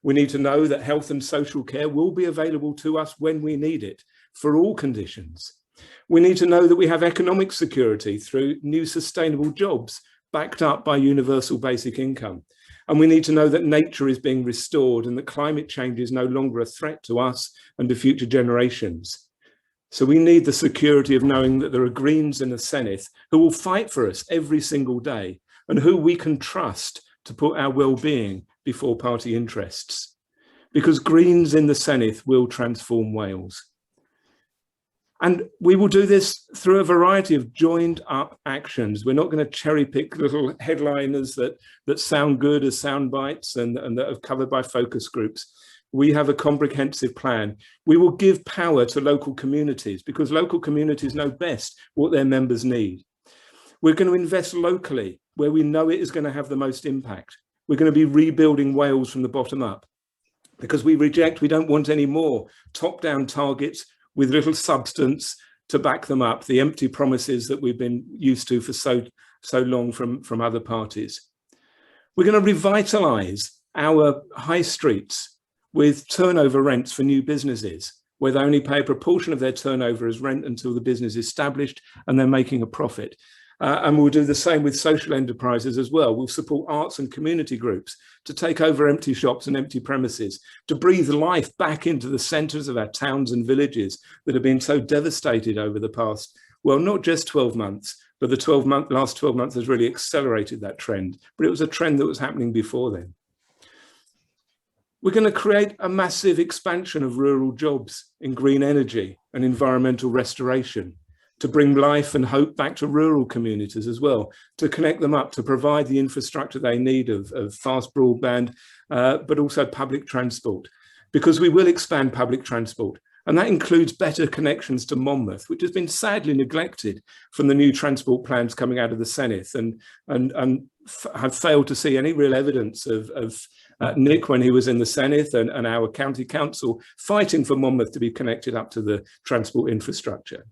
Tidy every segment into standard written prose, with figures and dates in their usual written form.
We need to know that health and social care will be available to us when we need it for all conditions. We need to know that we have economic security through new sustainable jobs backed up by universal basic income. And we need to know that nature is being restored and that climate change is no longer a threat to us and to future generations. So we need the security of knowing that there are Greens in the Senedd who will fight for us every single day and who we can trust to put our well-being before party interests. Because Greens in the Senedd will transform Wales. And we will do this through a variety of joined up actions. We're not going to cherry pick little headliners that sound good as sound bites and that are covered by focus groups. We have a comprehensive plan. We will give power to local communities because local communities know best what their members need. We're going to invest locally where we know it is going to have the most impact. We're going to be rebuilding Wales from the bottom up because we don't want any more top-down targets with little substance to back them up, the empty promises that we've been used to for so long from other parties. We're going to revitalise our high streets with turnover rents for new businesses, where they only pay a proportion of their turnover as rent until the business is established and they're making a profit. And we'll do the same with social enterprises as well. We'll support arts and community groups to take over empty shops and empty premises, to breathe life back into the centres of our towns and villages that have been so devastated over the past, well, not just 12 months, but the last 12 months has really accelerated that trend. But it was a trend that was happening before then. We're going to create a massive expansion of rural jobs in green energy and environmental restoration, to bring life and hope back to rural communities as well, to connect them up, to provide the infrastructure they need of fast broadband, but also public transport, because we will expand public transport. And that includes better connections to Monmouth, which has been sadly neglected from the new transport plans coming out of the Senedd and have failed to see any real evidence of Nick when he was in the Senedd and our county council fighting for Monmouth to be connected up to the transport infrastructure.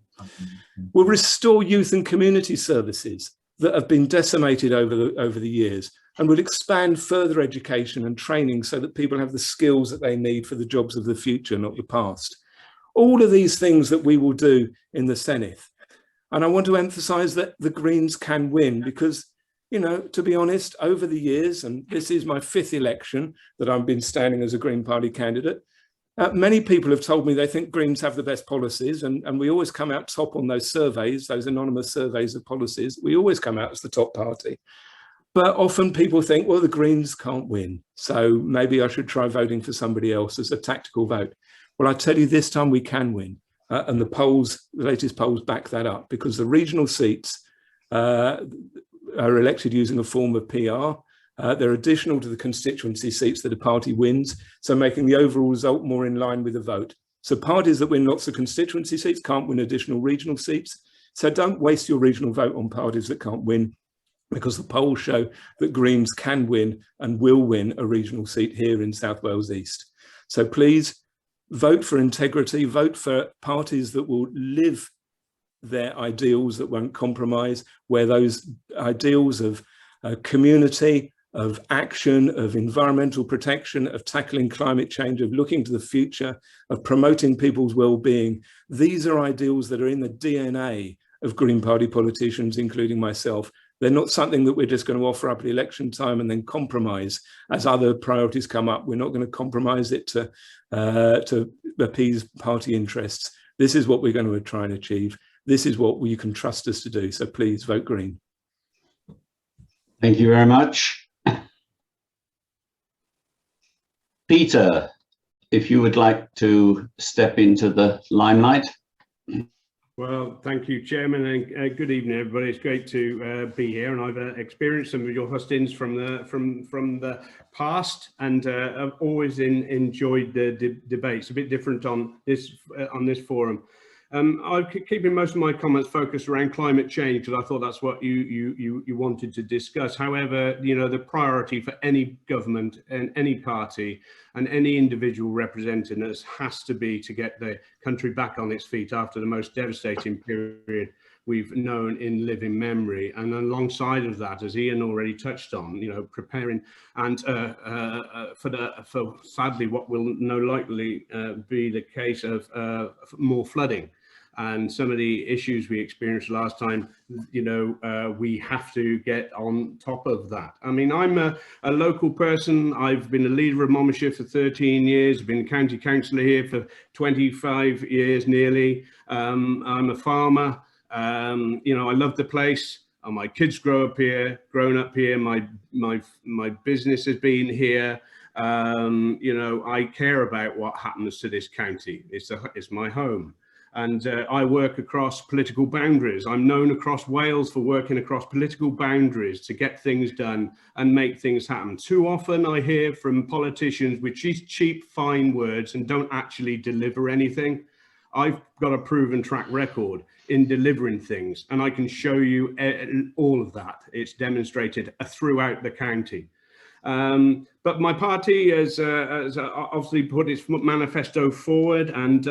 We'll restore youth and community services that have been decimated over the years, and we'll expand further education and training so that people have the skills that they need for the jobs of the future, not the past. All of these things that we will do in the Senedd. And I want to emphasize that the Greens can win because, you know, to be honest, over the years, and this is my 5th election that I've been standing as a Green Party candidate, many people have told me they think Greens have the best policies, and we always come out top on those surveys, those anonymous surveys of policies. We always come out as the top party. But often people think, well, the Greens can't win, so maybe I should try voting for somebody else as a tactical vote. Well, I tell you, this time we can win. And the latest polls back that up, because the regional seats are elected using a form of PR. They're additional to the constituency seats that a party wins, so making the overall result more in line with the vote. So parties that win lots of constituency seats can't win additional regional seats. So don't waste your regional vote on parties that can't win, because the polls show that Greens can win and will win a regional seat here in South Wales East. So please vote for integrity, vote for parties that will live their ideals, that won't compromise, where those ideals of community, of action, of environmental protection, of tackling climate change, of looking to the future, of promoting people's well-being. These are ideals that are in the DNA of Green Party politicians, including myself. They're not something that we're just going to offer up at election time and then compromise as other priorities come up. We're not going to compromise it to appease party interests. This is what we're going to try and achieve. This is what you can trust us to do. So please vote Green. Thank you very much. Peter, if you would like to step into the limelight. Well, thank you, Chairman, and good evening, everybody. It's great to be here, and I've experienced some of your hustings from the past, and I've always enjoyed the debates. A bit different on this forum. I'm keeping most of my comments focused around climate change because I thought that's what you wanted to discuss. However, you know, the priority for any government and any party and any individual representing us has to be to get the country back on its feet after the most devastating period we've known in living memory. And alongside of that, as Ian already touched on, preparing and for sadly what will no likely be the case of more flooding. And some of the issues we experienced last time, we have to get on top of that. I mean, I'm a local person. I've been a leader of Monmouthshire for 13 years, been county councillor here for 25 years nearly. I'm a farmer. I love the place. My kids grown up here. My business has been here. I care about what happens to this county. It's my home. And I work across political boundaries. I'm known across Wales for working across political boundaries to get things done and make things happen. Too often I hear from politicians with cheap, fine words and don't actually deliver anything. I've got a proven track record in delivering things, and I can show you all of that. It's demonstrated throughout the county. But my party has obviously put its manifesto forward, and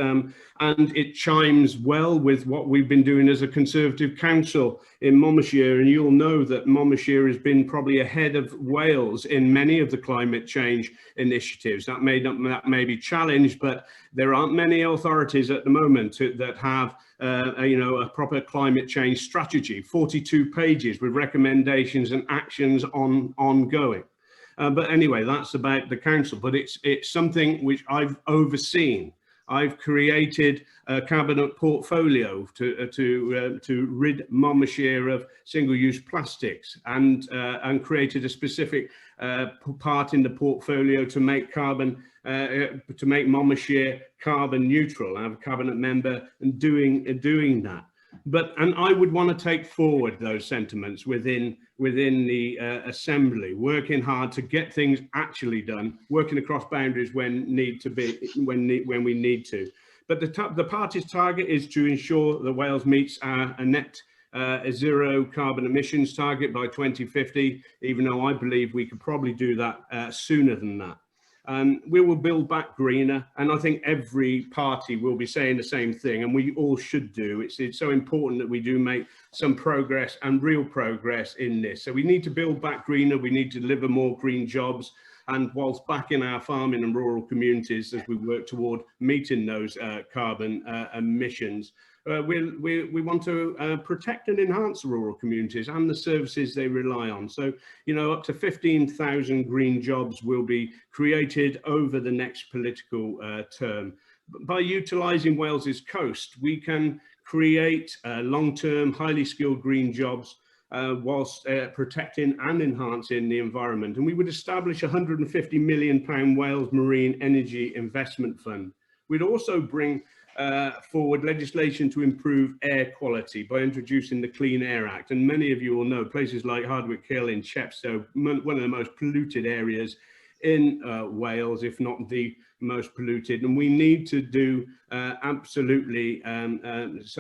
it chimes well with what we've been doing as a Conservative council in Monmouthshire. And you'll know that Monmouthshire has been probably ahead of Wales in many of the climate change initiatives. That may be challenged, but there aren't many authorities at the moment that have a proper climate change strategy, 42 pages with recommendations and actions ongoing. But anyway, that's about the council, but it's something which I've overseen. I've created a cabinet portfolio to rid Monmouthshire of single-use plastics, and created a specific part in the portfolio to make Monmouthshire carbon neutral. I have a cabinet member doing that. And I would want to take forward those sentiments within the assembly, working hard to get things actually done, working across boundaries when we need to. But the party's target is to ensure that Wales meets a net zero carbon emissions target by 2050, even though I believe we could probably do that sooner than that. We will build back greener, and I think every party will be saying the same thing, and we all should do. It's so important that we do make some progress, and real progress, in this. So we need to build back greener, we need to deliver more green jobs, and whilst backing our farming and rural communities as we work toward meeting those carbon emissions. We want to protect and enhance rural communities and the services they rely on. So, up to 15,000 green jobs will be created over the next political term. By utilising Wales's coast, we can create long-term, highly skilled green jobs whilst protecting and enhancing the environment. And we would establish a £150 million Wales Marine Energy Investment Fund. We'd also bring forward legislation to improve air quality by introducing the Clean Air Act. And many of you will know places like Hardwick Hill in Chepstow, one of the most polluted areas in Wales, if not the most polluted. And we need to do absolutely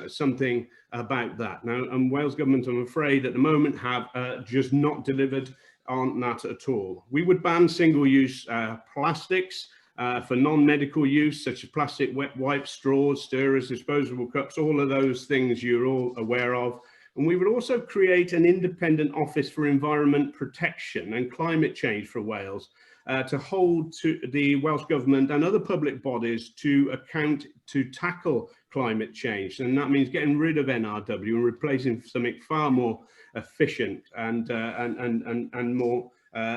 something about that. Now, Wales government, I'm afraid, at the moment have just not delivered on that at all. We would ban single-use plastics for non-medical use, such as plastic wet wipes, straws, stirrers, disposable cups, all of those things you're all aware of. And we would also create an independent office for environment protection and climate change for Wales, to hold to the Welsh Government and other public bodies to account to tackle climate change. And that means getting rid of NRW and replacing something far more efficient and more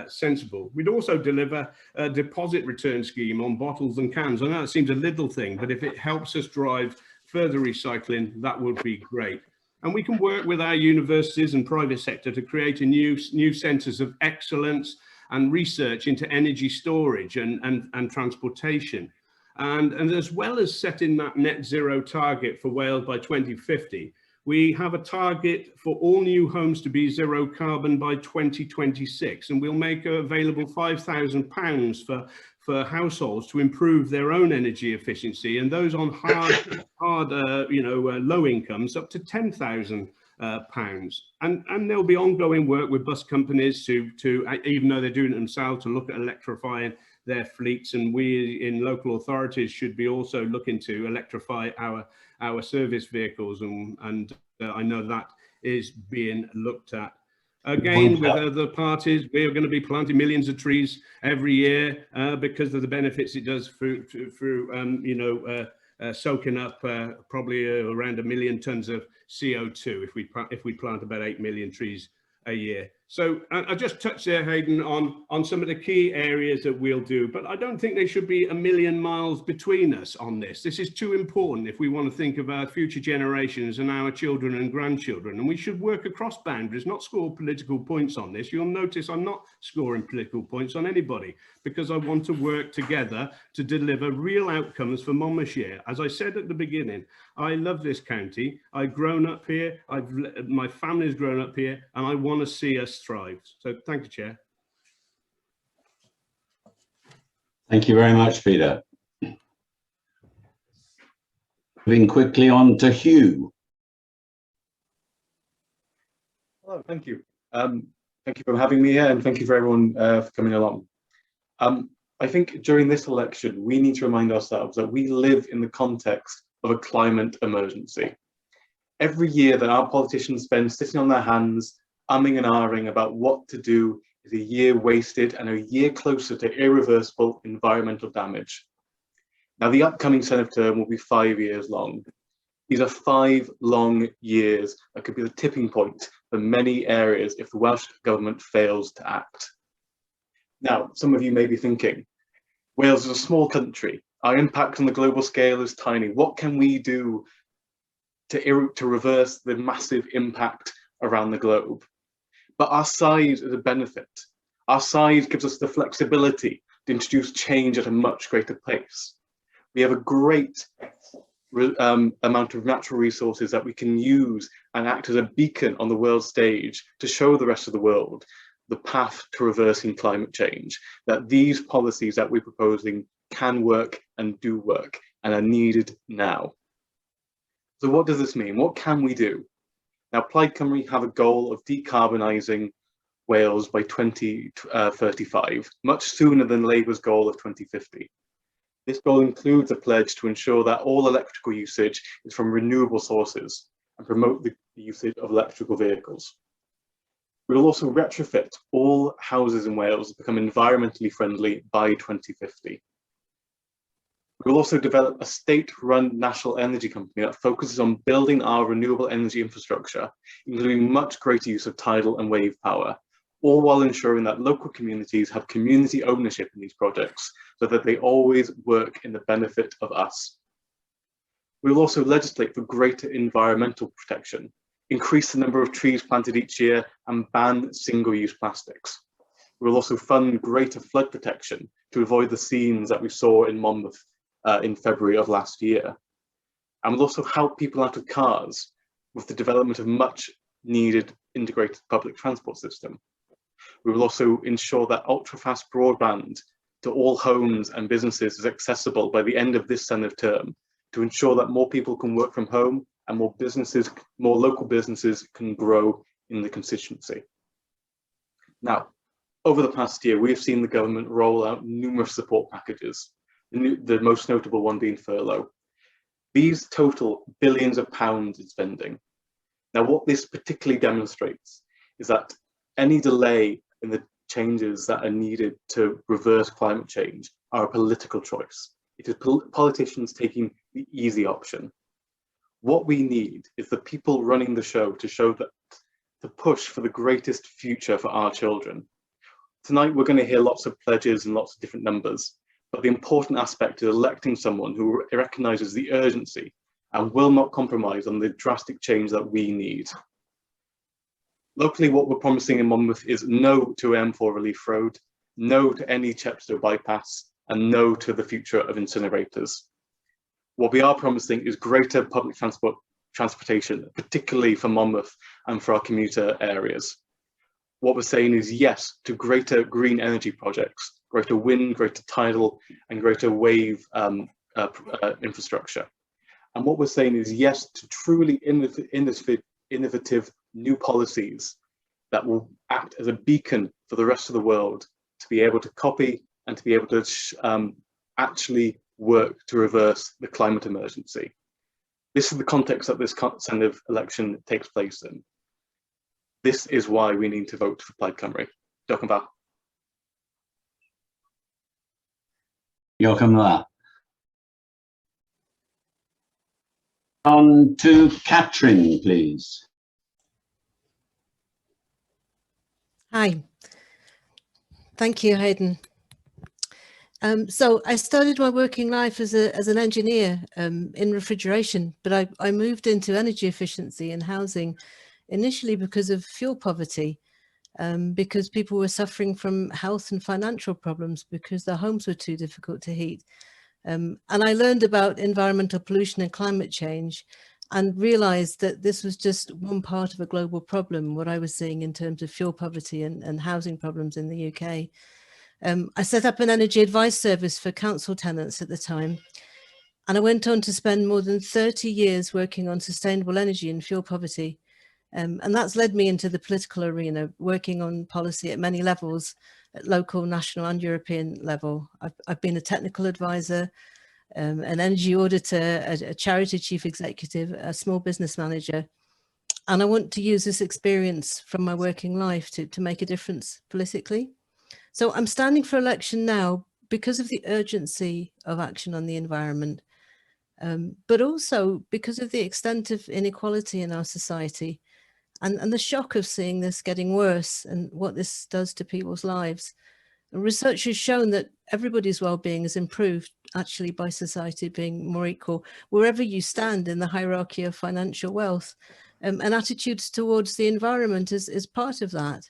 sensible. We'd also deliver a deposit return scheme on bottles and cans. I know it seems a little thing, but if it helps us drive further recycling, that would be great. And we can work with our universities and private sector to create a new centres of excellence and research into energy storage and transportation. And as well as setting that net zero target for Wales by 2050, we have a target for all new homes to be zero carbon by 2026, and we'll make available £5,000 for households to improve their own energy efficiency, and those on low incomes up to £10,000. And there'll be ongoing work with bus companies to even though they're doing it themselves, to look at electrifying their fleets, and we in local authorities should be also looking to electrify our our service vehicles, and I know that is being looked at. Again, with other parties, we are going to be planting millions of trees every year because of the benefits it does through soaking up probably around 1 million tons of CO2 if we plant about 8 million trees a year. So I just touched there, Hayden, on some of the key areas that we'll do, but I don't think there should be a million miles between us on this. This is too important if we want to think of our future generations and our children and grandchildren, and we should work across boundaries, not score political points on this. You'll notice I'm not scoring political points on anybody because I want to work together to deliver real outcomes for Monmouthshire. As I said at the beginning, I love this county. I've grown up here. My family's grown up here, and I want to see us thrive. So thank you, Chair. Thank you very much, Peter. Moving quickly on to Hugh. Hello, thank you. Thank you for having me here, and thank you for everyone for coming along. I think during this election, we need to remind ourselves that we live in the context of a climate emergency. Every year that our politicians spend sitting on their hands, umming and ahhing about what to do is a year wasted and a year closer to irreversible environmental damage. Now, the upcoming Senate term will be 5 years long. These are 5 long years that could be the tipping point for many areas if the Welsh Government fails to act. Now, some of you may be thinking, Wales is a small country. Our impact on the global scale is tiny. What can we do to reverse the massive impact around the globe? But our size is a benefit. Our size gives us the flexibility to introduce change at a much greater pace. We have a great amount of natural resources that we can use and act as a beacon on the world stage to show the rest of the world the path to reversing climate change, that these policies that we're proposing can work and do work and are needed now. So what does this mean? What can we do? Now, Plaid Cymru have a goal of decarbonising Wales by 2035, much sooner than Labour's goal of 2050. This goal includes a pledge to ensure that all electrical usage is from renewable sources and promote the usage of electrical vehicles. We will also retrofit all houses in Wales to become environmentally friendly by 2050. We will also develop a state-run national energy company that focuses on building our renewable energy infrastructure, including much greater use of tidal and wave power, all while ensuring that local communities have community ownership in these projects so that they always work in the benefit of us. We will also legislate for greater environmental protection, increase the number of trees planted each year, and ban single-use plastics. We will also fund greater flood protection to avoid the scenes that we saw in Monmouth in February of last year. And we'll also help people out of cars with the development of much needed integrated public transport system. We will also ensure that ultra-fast broadband to all homes and businesses is accessible by the end of this Senate term to ensure that more people can work from home and more local businesses can grow in the constituency. Now, over the past year, we have seen the government roll out numerous support packages, the most notable one being furlough. These total billions of pounds in spending. Now, what this particularly demonstrates is that any delay in the changes that are needed to reverse climate change are a political choice. It is politicians taking the easy option. What we need is the people running the show to push for the greatest future for our children. Tonight, we're going to hear lots of pledges and lots of different numbers, but the important aspect is electing someone who recognises the urgency and will not compromise on the drastic change that we need. Locally, what we're promising in Monmouth is no to M4 Relief Road, no to any Chepstow bypass, and no to the future of incinerators. What we are promising is greater public transportation, particularly for Monmouth and for our commuter areas. What we're saying is yes to greater green energy projects, greater wind, greater tidal, and greater wave infrastructure. And what we're saying is yes to truly innovative new policies that will act as a beacon for the rest of the world to be able to copy and to be able to actually work to reverse the climate emergency. This is the context that this kind of election takes place in. This is why we need to vote for Plaid Cymru. Diolch yn fawr. Diolch yn fawr. On to Catherine, please. Hi. Thank you, Hayden. So I started my working life as an engineer in refrigeration, but I moved into energy efficiency and housing initially because of fuel poverty, because people were suffering from health and financial problems because their homes were too difficult to heat. And I learned about environmental pollution and climate change and realized that this was just one part of a global problem, what I was seeing in terms of fuel poverty and housing problems in the UK. I set up an energy advice service for council tenants at the time, and I went on to spend more than 30 years working on sustainable energy and fuel poverty. And that's led me into the political arena, working on policy at many levels, at local, national and European level. I've been a technical advisor, an energy auditor, a charity chief executive, a small business manager. And I want to use this experience from my working life to make a difference politically. So I'm standing for election now because of the urgency of action on the environment, but also because of the extent of inequality in our society and the shock of seeing this getting worse and what this does to people's lives. And research has shown that everybody's well-being is improved actually by society being more equal, wherever you stand in the hierarchy of financial wealth, and attitudes towards the environment is part of that.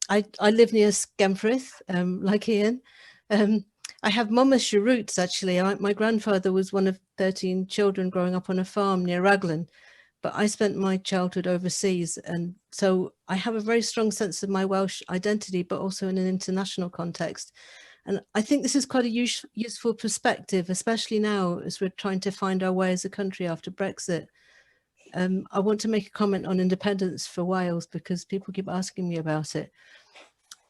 I live near Skemfrith, like Ian. I have Monmouthshire roots, actually. My grandfather was one of 13 children growing up on a farm near Raglan, but I spent my childhood overseas. And so I have a very strong sense of my Welsh identity, but also in an international context. And I think this is quite a useful perspective, especially now as we're trying to find our way as a country after Brexit. I want to make a comment on independence for Wales because people keep asking me about it.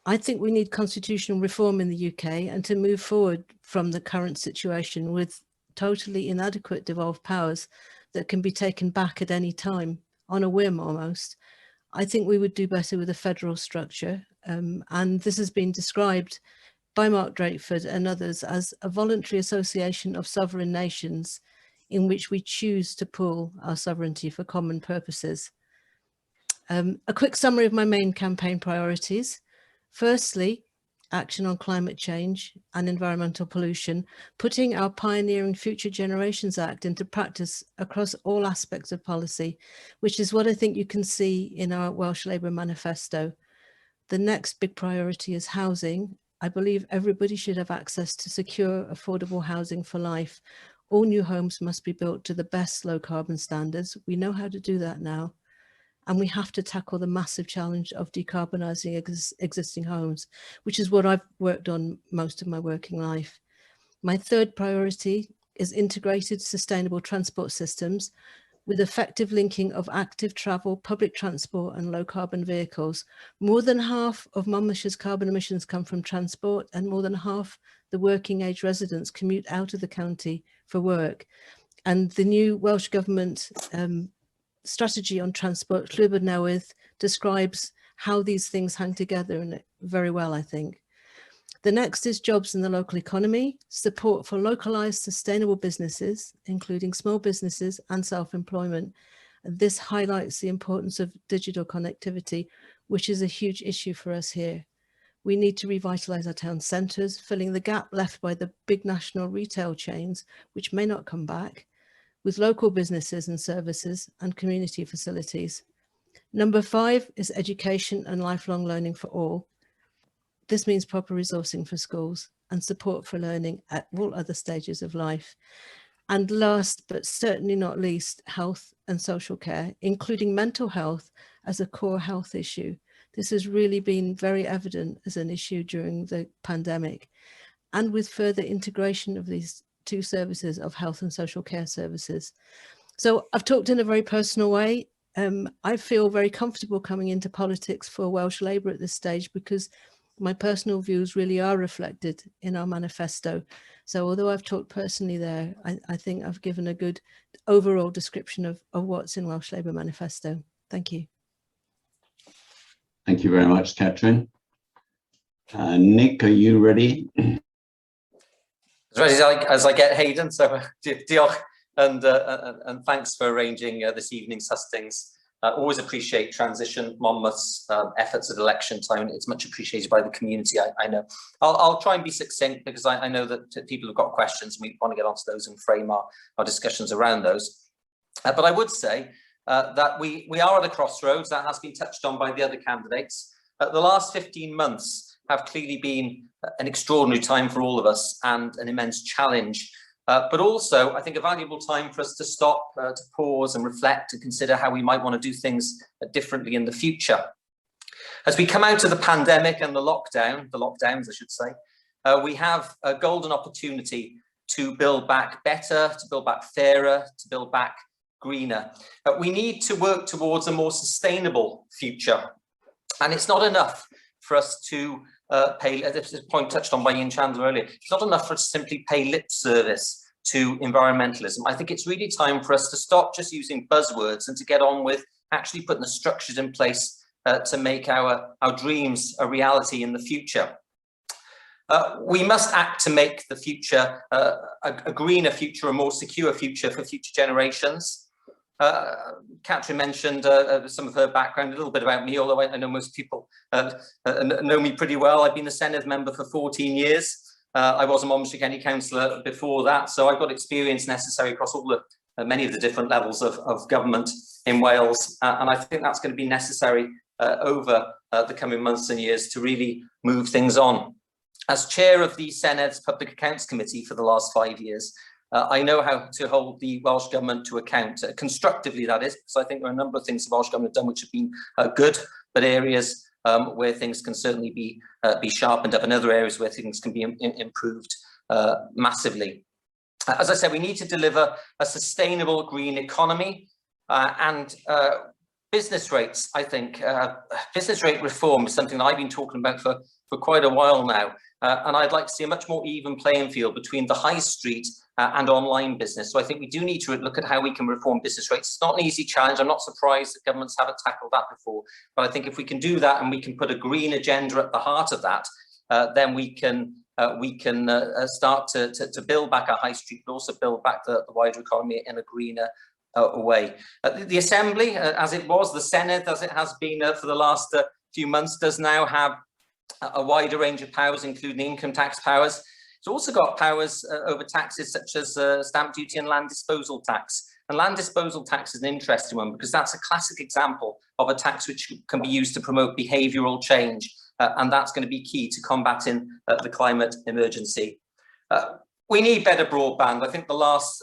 I think we need constitutional reform in the UK and to move forward from the current situation with totally inadequate devolved powers that can be taken back at any time on a whim almost. I think we would do better with a federal structure, and this has been described by Mark Drakeford and others as a voluntary association of sovereign nations in which we choose to pool our sovereignty for common purposes. A quick summary of my main campaign priorities. Firstly, action on climate change and environmental pollution, putting our pioneering Future Generations Act into practice across all aspects of policy, which is what I think you can see in our Welsh Labour manifesto. The next big priority is housing. I believe everybody should have access to secure, affordable housing for life. All new homes must be built to the best low carbon standards. We know how to do that now. And we have to tackle the massive challenge of decarbonising existing homes, which is what I've worked on most of my working life. My third priority is integrated sustainable transport systems with effective linking of active travel, public transport and low carbon vehicles. More than half of Monmouthshire's carbon emissions come from transport, and more than half the working age residents commute out of the county for work. And the new Welsh Government strategy on transport, Llwybr Newydd, describes how these things hang together and very well, I think. The next is jobs in the local economy, support for localised sustainable businesses, including small businesses and self-employment. And this highlights the importance of digital connectivity, which is a huge issue for us here. We need to revitalise our town centres, filling the gap left by the big national retail chains, which may not come back, with local businesses and services and community facilities. Number 5 is education and lifelong learning for all. This means proper resourcing for schools and support for learning at all other stages of life. And last, but certainly not least, health and social care, including mental health as a core health issue. This has really been very evident as an issue during the pandemic, and with further integration of these two services of health and social care services. So I've talked in a very personal way. I feel very comfortable coming into politics for Welsh Labour at this stage because my personal views really are reflected in our manifesto. So although I've talked personally there, I think I've given a good overall description of what's in Welsh Labour Manifesto. Thank you. Thank you very much, Catherine. Nick, are you ready? As ready as I get, Hayden. So diolch and thanks for arranging this evening's hustings. Always appreciate Transition Monmouth's efforts at election time. It's much appreciated by the community, I know. I'll try and be succinct because I know that people have got questions and we want to get onto those and frame our discussions around those. But I would say that we are at a crossroads. That has been touched on by the other candidates. The last 15 months have clearly been an extraordinary time for all of us and an immense challenge. But also, I think, a valuable time for us to stop, to pause and reflect and consider how we might want to do things differently in the future. As we come out of the pandemic and the lockdowns, I should say, we have a golden opportunity to build back better, to build back fairer, to build back greener. We need to work towards a more sustainable future. And it's not enough for us to pay, this is a point touched on by Ian Chandler earlier, it's not enough for us to simply pay lip service to environmentalism. I think it's really time for us to stop just using buzzwords and to get on with actually putting the structures in place to make our dreams a reality in the future. We must act to make the future a greener future, a more secure future for future generations. Catherine mentioned some of her background, a little bit about me, although I know most people know me pretty well. I've been a Senedd member for 14 years. I was a Monmouthshire County Councillor before that, so I've got experience necessary across all the many of the different levels of government in Wales, and I think that's going to be necessary over the coming months and years to really move things on. As chair of the Senedd's Public Accounts Committee for the last 5 years, I know how to hold the Welsh Government to account, constructively that is, because I think there are a number of things the Welsh Government have done which have been good, but areas where things can certainly be sharpened up and other areas where things can be improved massively. As I said, we need to deliver a sustainable green economy and business rates. I think business rate reform is something that I've been talking about for quite a while now. And I'd like to see a much more even playing field between the high street and online business. So I think we do need to look at how we can reform business rates. It's not an easy challenge. I'm not surprised that governments haven't tackled that before. But I think if we can do that and we can put a green agenda at the heart of that, then we can start to build back our high street, but also build back the wider economy in a greener way. The Assembly, as it was, the Senedd, as it has been for the last few months, does now have a wider range of powers, including income tax powers. It's also got powers over taxes such as stamp duty and land disposal tax. And land disposal tax is an interesting one because that's a classic example of a tax which can be used to promote behavioural change. And that's going to be key to combating the climate emergency. We need better broadband. I think the last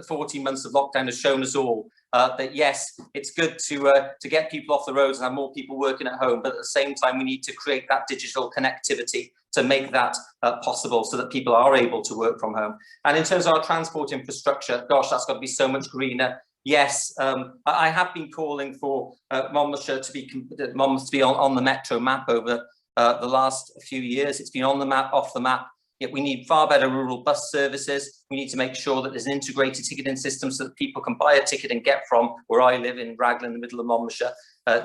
14 months of lockdown has shown us all that yes, it's good to get people off the roads and have more people working at home, but at the same time we need to create that digital connectivity to make that possible so that people are able to work from home. And in terms of our transport infrastructure, gosh, that's got to be so much greener. Yes, I have been calling for Monmouthshire to be on the Metro map over the last few years. It's been on the map, off the map. Yet we need far better rural bus services. We need to make sure that there's an integrated ticketing system so that people can buy a ticket and get from where I live in Raglan, in the middle of Monmouthshire,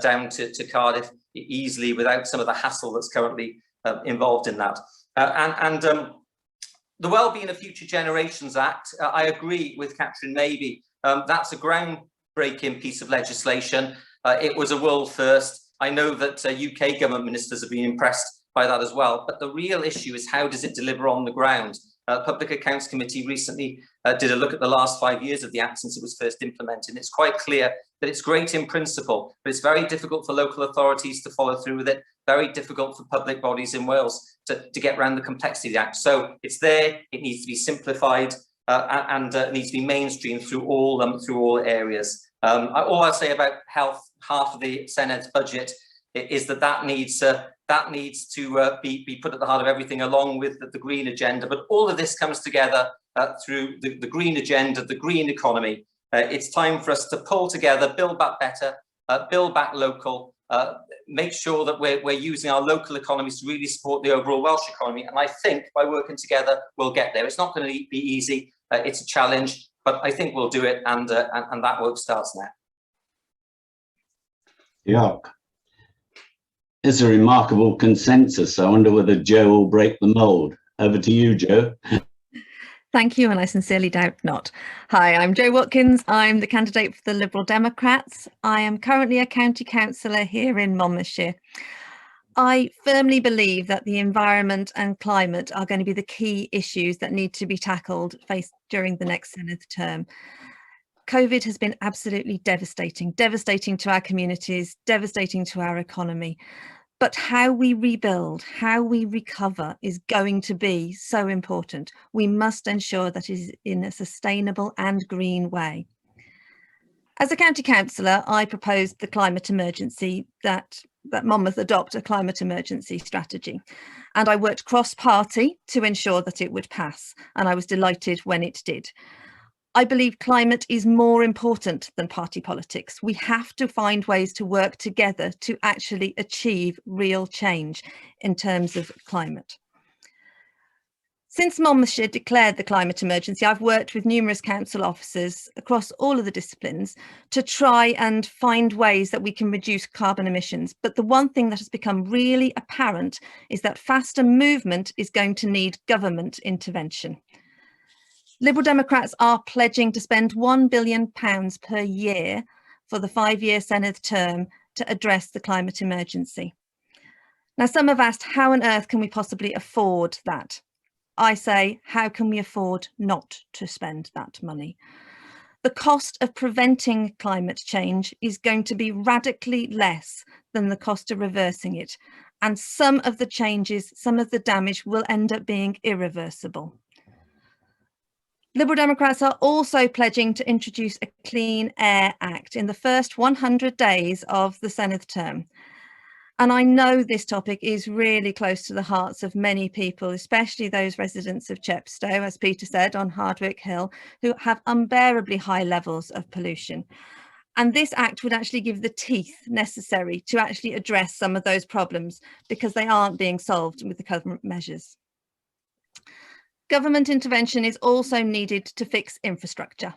down to Cardiff easily without some of the hassle that's currently involved in that. The Wellbeing of Future Generations Act, I agree with Catherine Maybe. That's a groundbreaking piece of legislation. It was a world first. I know that UK government ministers have been impressed by that as well. But the real issue is how does it deliver on the ground? Public Accounts Committee recently did a look at the last 5 years of the act since it was first implemented. And it's quite clear that it's great in principle, but it's very difficult for local authorities to follow through with it, very difficult for public bodies in Wales to get around the complexity of the act. So it's there, it needs to be simplified and it needs to be mainstreamed through all areas. All I'll say about health, half of the Senedd's budget, is that needs to be put at the heart of everything along with the green agenda. But all of this comes together through the green agenda, the green economy. It's time for us to pull together, build back better, build back local, make sure that we're using our local economies to really support the overall Welsh economy. And I think by working together, we'll get there. It's not going to be easy. It's a challenge, but I think we'll do it. And that work starts now. Diolch. It's a remarkable consensus. I wonder whether Joe will break the mold. Over to you, Joe. Thank you, and I sincerely doubt not. Hi, I'm Jo Watkins. I'm the candidate for the Liberal Democrats. I am currently a county councillor here in Monmouthshire. I firmly believe that the environment and climate are going to be the key issues that need to be tackled during the next Senedd term. COVID has been absolutely devastating to our communities, devastating to our economy. But how we rebuild, how we recover is going to be so important. We must ensure that it is in a sustainable and green way. As a county councillor, I proposed the climate emergency, that Monmouth adopt a climate emergency strategy. And I worked cross-party to ensure that it would pass. And I was delighted when it did. I believe climate is more important than party politics. We have to find ways to work together to actually achieve real change in terms of climate. Since Monmouthshire declared the climate emergency, I've worked with numerous council officers across all of the disciplines to try and find ways that we can reduce carbon emissions. But the one thing that has become really apparent is that faster movement is going to need government intervention. Liberal Democrats are pledging to spend £1 billion per year for the 5-year Senedd term to address the climate emergency. Now, some have asked, how on earth can we possibly afford that? I say, how can we afford not to spend that money? The cost of preventing climate change is going to be radically less than the cost of reversing it. And some of the changes, some of the damage will end up being irreversible. Liberal Democrats are also pledging to introduce a Clean Air Act in the first 100 days of the Senedd term. And I know this topic is really close to the hearts of many people, especially those residents of Chepstow, as Peter said, on Hardwick Hill, who have unbearably high levels of pollution. And this act would actually give the teeth necessary to actually address some of those problems because they aren't being solved with the government measures. Government intervention is also needed to fix infrastructure.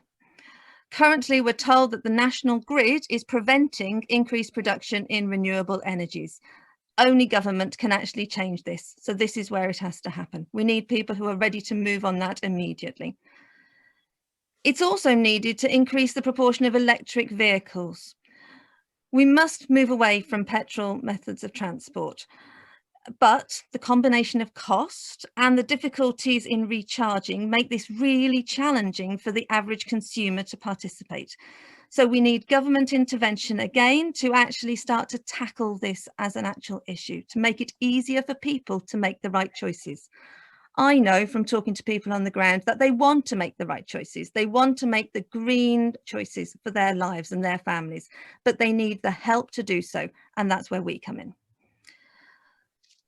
Currently, we're told that the national grid is preventing increased production in renewable energies. Only government can actually change this. So this is where it has to happen. We need people who are ready to move on that immediately. It's also needed to increase the proportion of electric vehicles. We must move away from petrol methods of transport. But the combination of cost and the difficulties in recharging make this really challenging for the average consumer to participate. So we need government intervention again to actually start to tackle this as an actual issue, to make it easier for people to make the right choices. I know from talking to people on the ground that they want to make the right choices. They want to make the green choices for their lives and their families, but they need the help to do so. And that's where we come in.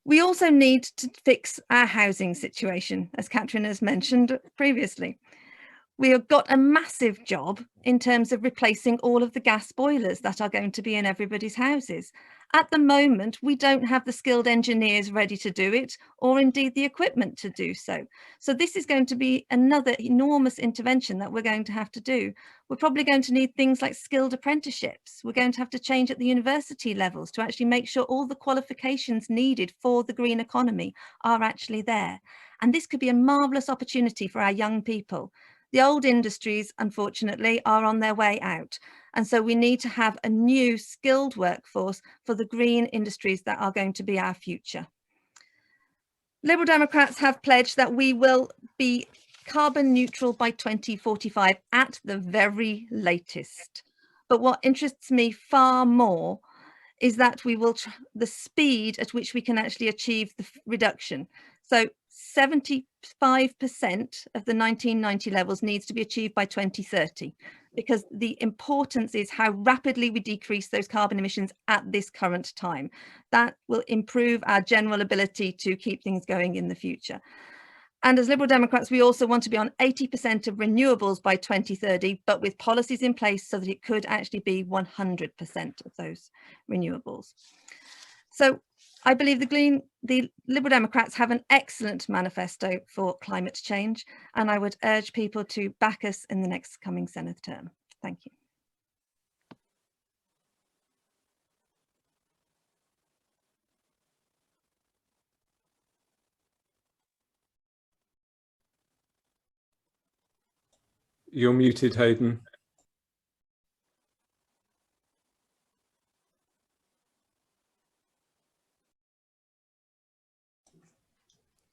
We also need to fix our housing situation, as Catherine has mentioned previously. We have got a massive job in terms of replacing all of the gas boilers that are going to be in everybody's houses. At the moment, we don't have the skilled engineers ready to do it, or indeed the equipment to do so. So this is going to be another enormous intervention that we're going to have to do. We're probably going to need things like skilled apprenticeships. We're going to have to change at the university levels to actually make sure all the qualifications needed for the green economy are actually there. And this could be a marvellous opportunity for our young people. The old industries, unfortunately, are on their way out. And so we need to have a new skilled workforce for the green industries that are going to be our future. Liberal Democrats have pledged that we will be carbon neutral by 2045 at the very latest. But what interests me far more is that we will the speed at which we can actually achieve the reduction. So 75% of the 1990 levels needs to be achieved by 2030, because the importance is how rapidly we decrease those carbon emissions at this current time. That will improve our general ability to keep things going in the future. And as Liberal Democrats, we also want to be on 80% of renewables by 2030, but with policies in place so that it could actually be 100% of those renewables. So I believe the Liberal Democrats have an excellent manifesto for climate change, and I would urge people to back us in the next coming Senedd term. Thank you. You're muted, Hayden.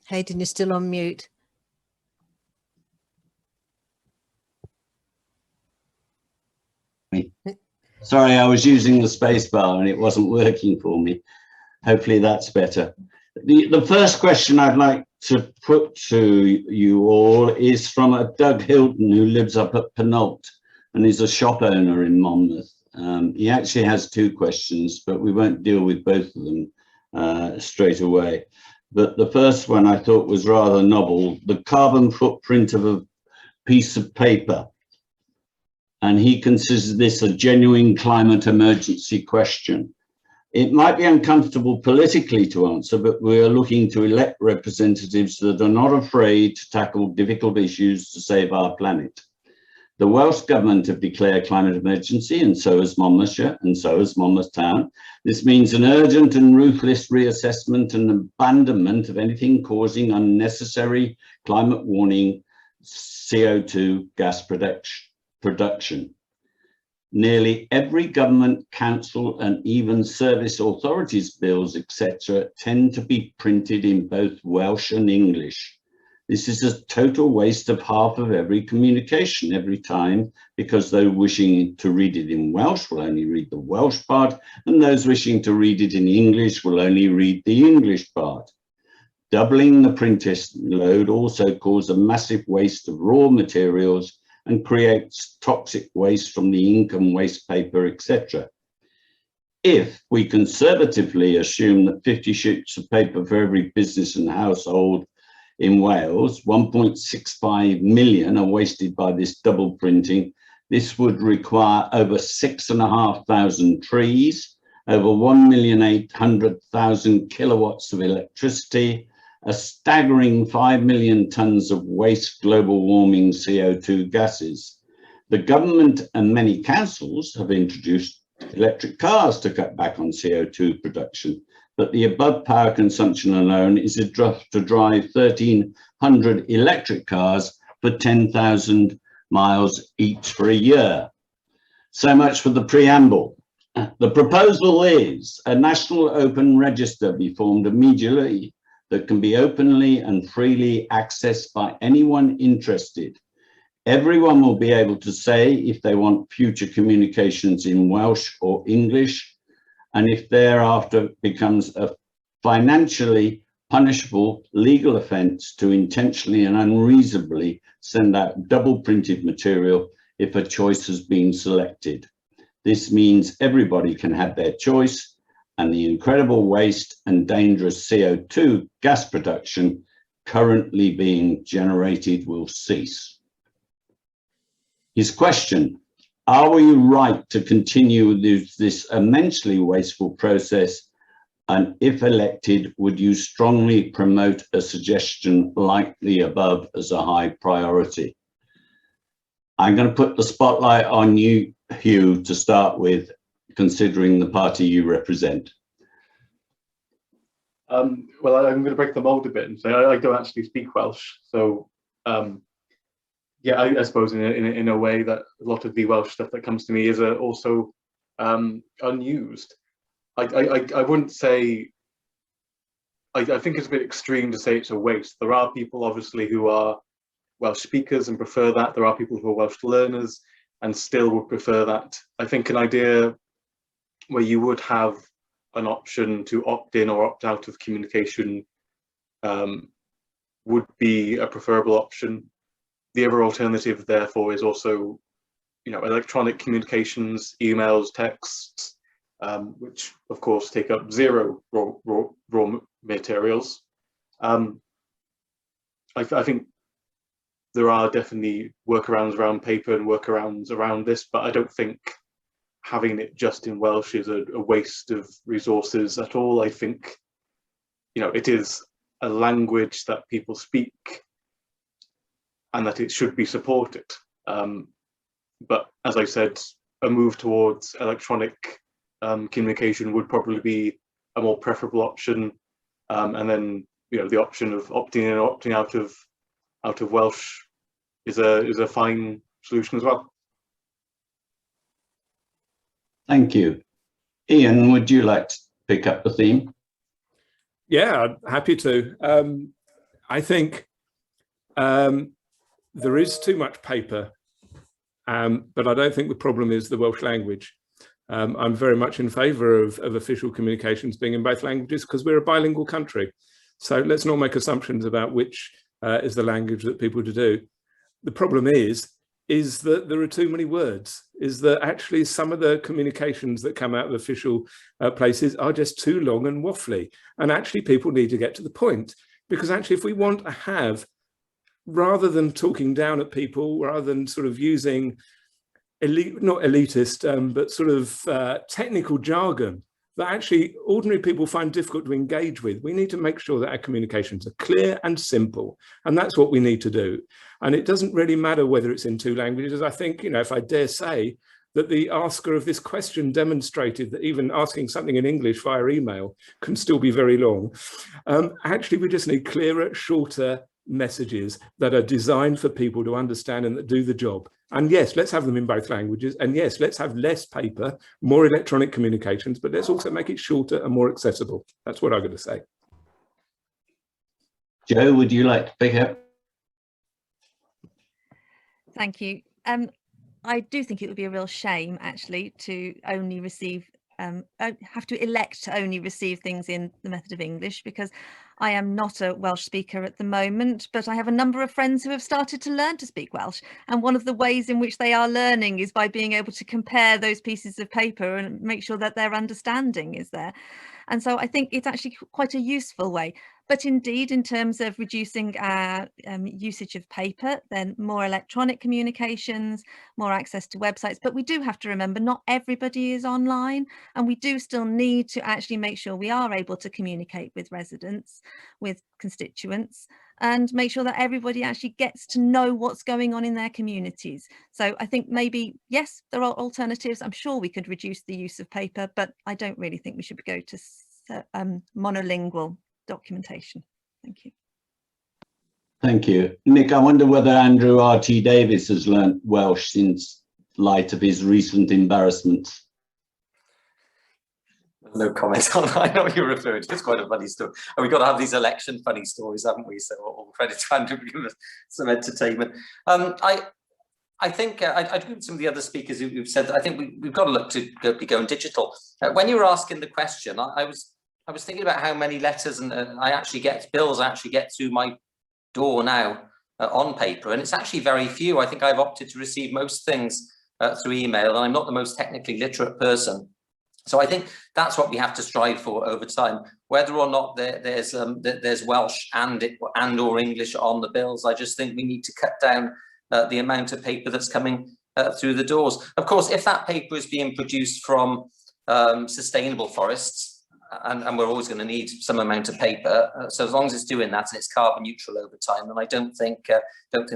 Hayden, you're still on mute. Sorry, I was using the space bar and it wasn't working for me. Hopefully that's better. The first question I'd like to put to you all is from a Doug Hilton, who lives up at Penalt and is a shop owner in Monmouth. He actually has two questions, but we won't deal with both of them straight away. But the first one I thought was rather novel, the carbon footprint of a piece of paper. And he considers this a genuine climate emergency question. It might be uncomfortable politically to answer, but we are looking to elect representatives that are not afraid to tackle difficult issues to save our planet. The Welsh Government have declared climate emergency, and so has Monmouthshire, and so has Monmouth Town. This means an urgent and ruthless reassessment and abandonment of anything causing unnecessary climate warning CO2 gas production. Nearly every government, council, and even service authorities bills, etc., tend to be printed in both Welsh and English. This is a total waste of half of every communication every time, because those wishing to read it in Welsh will only read the Welsh part, and those wishing to read it in English will only read the English part. Doubling the printing load also causes a massive waste of raw materials and creates toxic waste from the ink and waste paper, etc. If we conservatively assume that 50 sheets of paper for every business and household in Wales, 1.65 million are wasted by this double printing, this would require over 6,500 trees, over 1,800,000 kilowatts of electricity, a staggering 5 million tons of waste global warming CO2 gases. The government and many councils have introduced electric cars to cut back on CO2 production, but the above power consumption alone is enough to drive 1,300 electric cars for 10,000 miles each for a year. So much for the preamble. The proposal is a national open register be formed immediately that can be openly and freely accessed by anyone interested. Everyone will be able to say if they want future communications in Welsh or English, and if thereafter becomes a financially punishable legal offence to intentionally and unreasonably send out double printed material if a choice has been selected. This means everybody can have their choice, and the incredible waste and dangerous CO2 gas production currently being generated will cease. His question, are we right to continue this immensely wasteful process? And if elected, would you strongly promote a suggestion like the above as a high priority? I'm going to put the spotlight on you, Hugh, to start with, considering the party you represent. Well, I'm going to break the mold a bit and say I don't actually speak Welsh, so yeah, I suppose in a way that a lot of the Welsh stuff that comes to me is also unused. I wouldn't say. I think it's a bit extreme to say it's a waste. There are people obviously who are Welsh speakers and prefer that. There are people who are Welsh learners and still would prefer that. I think an idea where you would have an option to opt in or opt out of communication would be a preferable option. The other alternative, therefore, is also, electronic communications, emails, texts, which of course take up zero raw materials. I think there are definitely workarounds around paper and workarounds around this, but I don't think having it just in Welsh is a waste of resources at all. I think, you know, it is a language that people speak and that it should be supported. But as I said, a move towards electronic communication would probably be a more preferable option. And then, you know, the option of opting in or opting out of Welsh is a fine solution as well. Thank you. Ian, would you like to pick up the theme? Yeah, I'm happy to. I think there is too much paper, but I don't think the problem is the Welsh language. I'm very much in favour of official communications being in both languages because we're a bilingual country. So let's not make assumptions about which is the language that people do. The problem is that there are too many words, is that actually some of the communications that come out of official places are just too long and waffly. And actually people need to get to the point, because actually if we want to have, rather than talking down at people, rather than sort of using not elitist, but sort of technical jargon that actually ordinary people find difficult to engage with, we need to make sure that our communications are clear and simple. And that's what we need to do. And it doesn't really matter whether it's in two languages. I think, you know, if I dare say that the asker of this question demonstrated that even asking something in English via email can still be very long. Actually, we just need clearer, shorter messages that are designed for people to understand and that do the job. And yes, let's have them in both languages. And yes, let's have less paper, more electronic communications, but let's also make it shorter and more accessible. That's what I'm going to say. Jo, would you like to pick up? Thank you. I do think it would be a real shame, actually, to only receive, have to elect to only receive things in the method of English, because I am not a Welsh speaker at the moment, but I have a number of friends who have started to learn to speak Welsh. And one of the ways in which they are learning is by being able to compare those pieces of paper and make sure that their understanding is there. And so I think it's actually quite a useful way. But indeed, in terms of reducing our usage of paper, then more electronic communications, more access to websites. But we do have to remember not everybody is online, and we do still need to actually make sure we are able to communicate with residents, with constituents, and make sure that everybody actually gets to know what's going on in their communities. So I think maybe, yes, there are alternatives. I'm sure we could reduce the use of paper, but I don't really think we should go to monolingual documentation. Thank you. Thank you. Nick, I wonder whether Andrew R.T. Davis has learnt Welsh since light of his recent embarrassments. No comment on that. I know what you're referring to. It's quite a funny story. And we've got to have these election funny stories, haven't we? So all credit to Andrew for giving us some entertainment. I think I agree with some of the other speakers who've said that I think we've got to look to be going digital. When you were asking the question, I was thinking about how many letters and bills I actually get through my door now on paper, and it's actually very few. I think I've opted to receive most things through email, and I'm not the most technically literate person. So I think that's what we have to strive for over time. Whether or not there's Welsh and or English on the bills, I just think we need to cut down the amount of paper that's coming through the doors. Of course, if that paper is being produced from sustainable forests, and we're always going to need some amount of paper, so as long as it's doing that and it's carbon neutral over time, then I don't think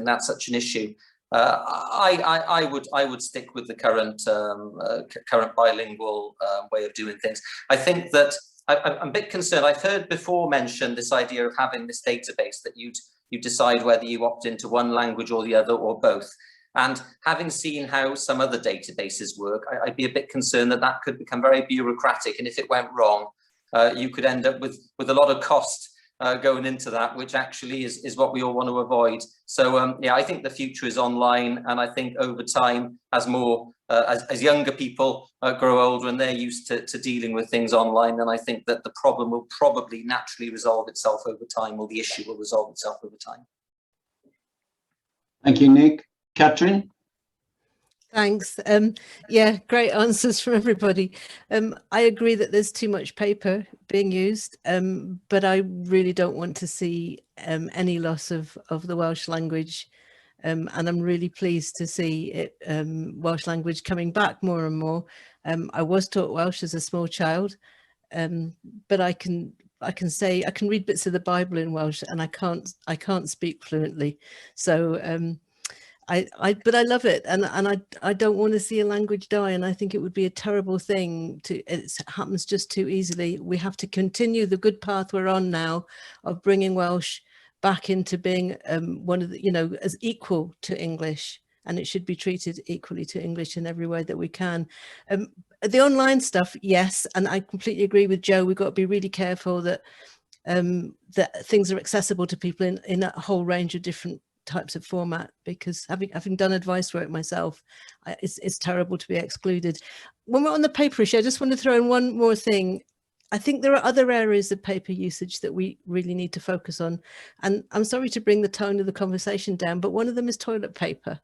that's such an issue. I would stick with the current bilingual way of doing things. I think that I'm a bit concerned. I've heard before mentioned this idea of having this database that you decide whether you opt into one language or the other or both. And having seen how some other databases work, I'd be a bit concerned that that could become very bureaucratic. And if it went wrong, you could end up with a lot of cost going into that, which actually is what we all want to avoid. So yeah, I think the future is online, and I think over time, as younger people grow older and they're used to dealing with things online, then I think that the problem will probably naturally resolve itself over time, or the issue will resolve itself over time. Thank you, Nick. Catherine? Thanks. Yeah, great answers from everybody. I agree that there's too much paper being used, but I really don't want to see any loss of the Welsh language. And I'm really pleased to see it, Welsh language coming back more and more. I was taught Welsh as a small child, but I can read bits of the Bible in Welsh, and I can't speak fluently. So but I love it, and I don't want to see a language die, and I think it would be a terrible thing it happens just too easily. We have to continue the good path we're on now of bringing Welsh back into being one of the, as equal to English, and it should be treated equally to English in every way that we can. The online stuff, yes, and I completely agree with Joe. We've got to be really careful that that things are accessible to people in a whole range of different types of format, because having done advice work myself, it's terrible to be excluded. When we're on the paper issue, I just want to throw in one more thing. I think there are other areas of paper usage that we really need to focus on, and I'm sorry to bring the tone of the conversation down, but one of them is toilet paper.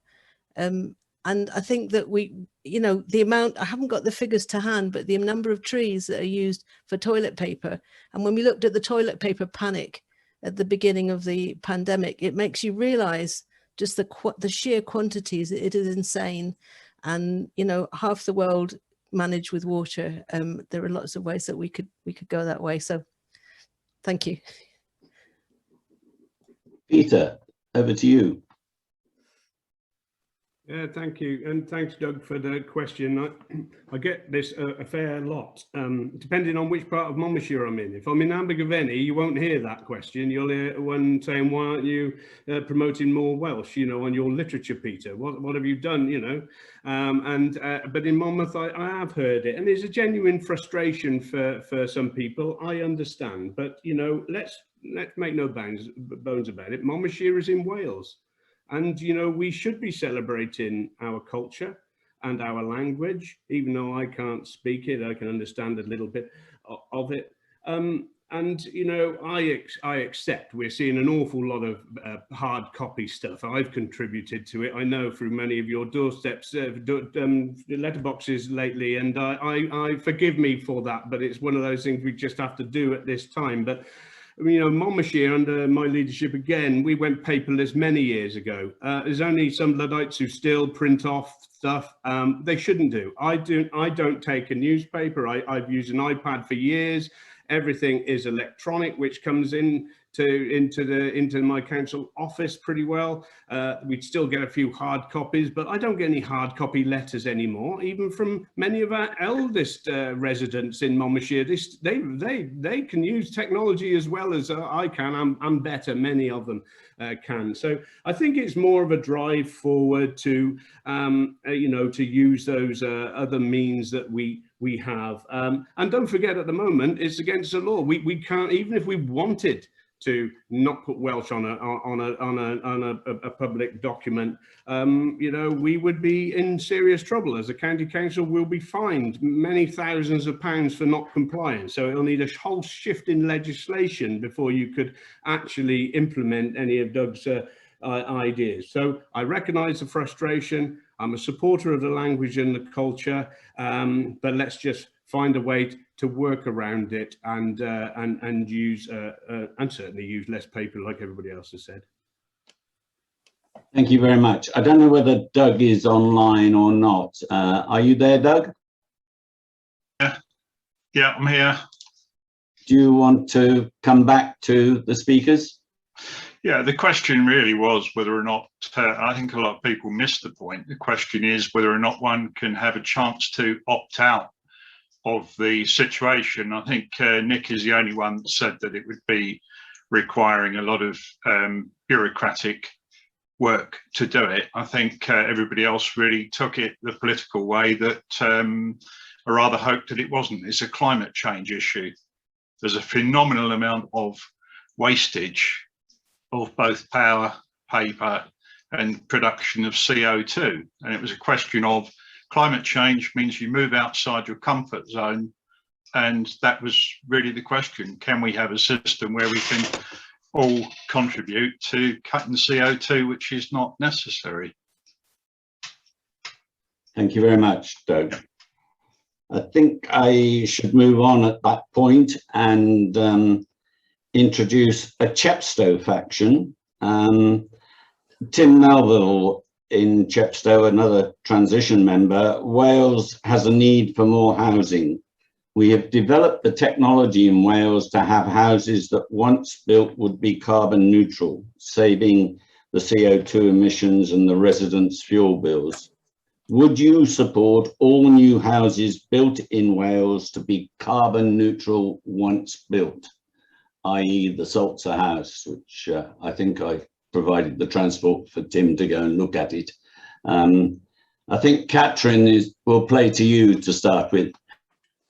And I think that the amount, I haven't got the figures to hand, but the number of trees that are used for toilet paper, and when we looked at the toilet paper panic at the beginning of the pandemic, it makes you realize just the sheer quantities. It is insane. And half the world managed with water. There are lots of ways that we could go that way. So thank you. Peter, over to you. Yeah, thank you. And thanks, Doug, for the question. I get this a fair lot, depending on which part of Monmouthshire I'm in. If I'm in Abergavenny, you won't hear that question. You'll hear one saying, why aren't you promoting more Welsh, on your literature, Peter? What have you done, but in Monmouth, I have heard it. And there's a genuine frustration for some people. I understand. But, let's make no bones about it. Monmouthshire is in Wales. And, we should be celebrating our culture and our language, even though I can't speak it, I can understand a little bit of it. I accept we're seeing an awful lot of hard copy stuff. I've contributed to it. I know through many of your doorsteps, letterboxes lately, and I forgive me for that, but it's one of those things we just have to do at this time. But Monmouthshire, under my leadership again, we went paperless many years ago. There's only some Luddites who still print off stuff. They shouldn't do. I don't take a newspaper. I've used an iPad for years. Everything is electronic, which comes into my council office pretty well. We'd still get a few hard copies, but I don't get any hard copy letters anymore, even from many of our eldest residents in Monmouthshire. They can use technology as well as I can. I'm better, many of them can. So I think it's more of a drive forward to to use those other means that we have. And don't forget, at the moment, it's against the law. We can't, even if we wanted to not put Welsh on a public document, we would be in serious trouble. As a county council, we'll be fined many thousands of pounds for not compliance. So it'll need a whole shift in legislation before you could actually implement any of Doug's ideas. So I recognise the frustration. I'm a supporter of the language and the culture, but let's just find a way to work around it and use and certainly use less paper, like everybody else has said. Thank you very much. I don't know whether Doug is online or not. Are you there, Doug? Yeah, I'm here. Do you want to come back to the speakers? Yeah, the question really was whether or not, I think a lot of people missed the point. The question is whether or not one can have a chance to opt out of the situation. I think Nick is the only one that said that it would be requiring a lot of bureaucratic work to do it. I think everybody else really took it the political way that I rather hoped that it wasn't. It's a climate change issue. There's a phenomenal amount of wastage of both power, paper and production of CO2. And it was a question of climate change means you move outside your comfort zone. And that was really the question. Can we have a system where we can all contribute to cutting CO2, which is not necessary? Thank you very much, Doug. I think I should move on at that point and introduce a Chepstow faction. Tim Melville in Chepstow, another transition member. Wales has a need for more housing. We have developed the technology in Wales to have houses that once built would be carbon neutral, saving the CO2 emissions and the residents' fuel bills. Would you support all new houses built in Wales to be carbon neutral once built, i.e. the Salzer house, which I think I provided the transport for Tim to go and look at it. I think Catherine will play to you to start with.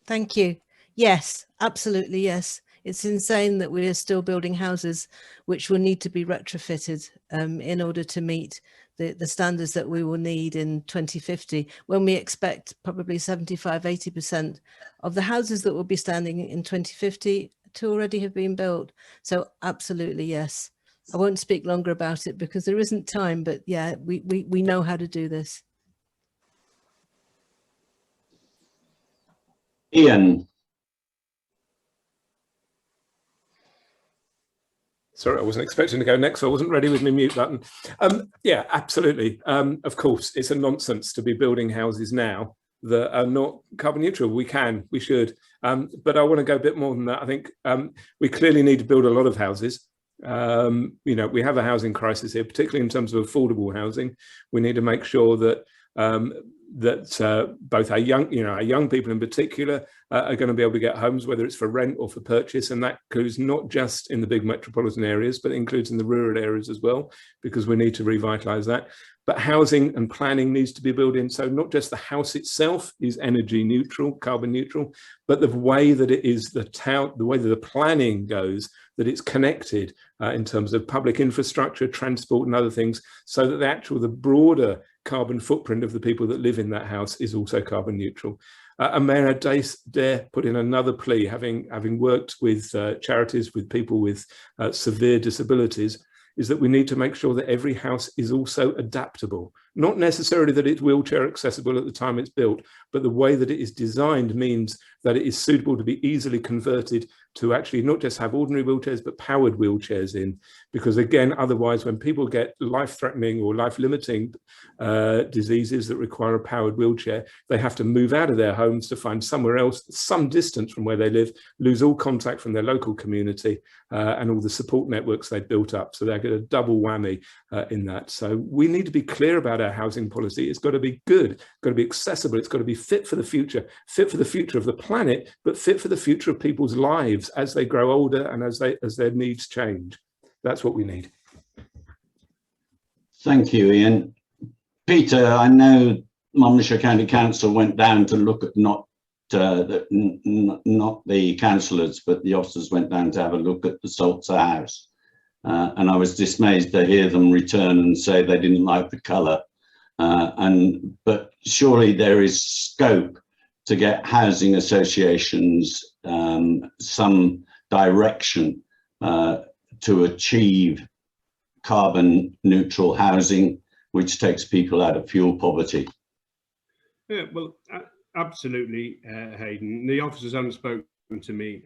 Thank you. Yes, absolutely, yes. It's insane that we are still building houses which will need to be retrofitted in order to meet the standards that we will need in 2050, when we expect probably 75–80% of the houses that will be standing in 2050 to already have been built. So absolutely, yes. I won't speak longer about it because there isn't time, but yeah, we know how to do this. Ian. Sorry, I wasn't expecting to go next, so I wasn't ready with my mute button. Yeah, absolutely. Of course, it's a nonsense to be building houses now that are not carbon neutral. We should. But I want to go a bit more than that. I think we clearly need to build a lot of houses. You know, we have a housing crisis here, particularly in terms of affordable housing. We need to make sure that both our young people in particular are going to be able to get homes, whether it's for rent or for purchase, and that includes not just in the big metropolitan areas, but it includes in the rural areas as well, because we need to revitalise that. But housing and planning needs to be built in, so not just the house itself is energy neutral, carbon neutral, but the way that it is the way that the planning goes, that it's connected in terms of public infrastructure, transport and other things, so that the broader carbon footprint of the people that live in that house is also carbon neutral. And may I dare put in another plea, having worked with charities with people with severe disabilities, is that we need to make sure that every house is also adaptable. Not necessarily that it's wheelchair accessible at the time it's built, but the way that it is designed means that it is suitable to be easily converted to actually not just have ordinary wheelchairs, but powered wheelchairs in. Because again, otherwise, when people get life-threatening or life-limiting diseases that require a powered wheelchair, they have to move out of their homes to find somewhere else, some distance from where they live, lose all contact from their local community and all the support networks they've built up. So they get a double whammy in that. So we need to be clear about our housing policy. It's got to be good, it's got to be accessible, it's got to be fit for the future of the planet, but fit for the future of people's lives as they grow older and as their needs change. That's what we need. Thank you, Ian. Peter, I know Monmouthshire County Council went down to look at not the councillors, but the officers went down to have a look at the Salzer house. And I was dismayed to hear them return and say they didn't like the colour. But surely there is scope to get housing associations some direction to achieve carbon neutral housing, which takes people out of fuel poverty. Yeah, well, absolutely, Hayden. The officers haven't spoken to me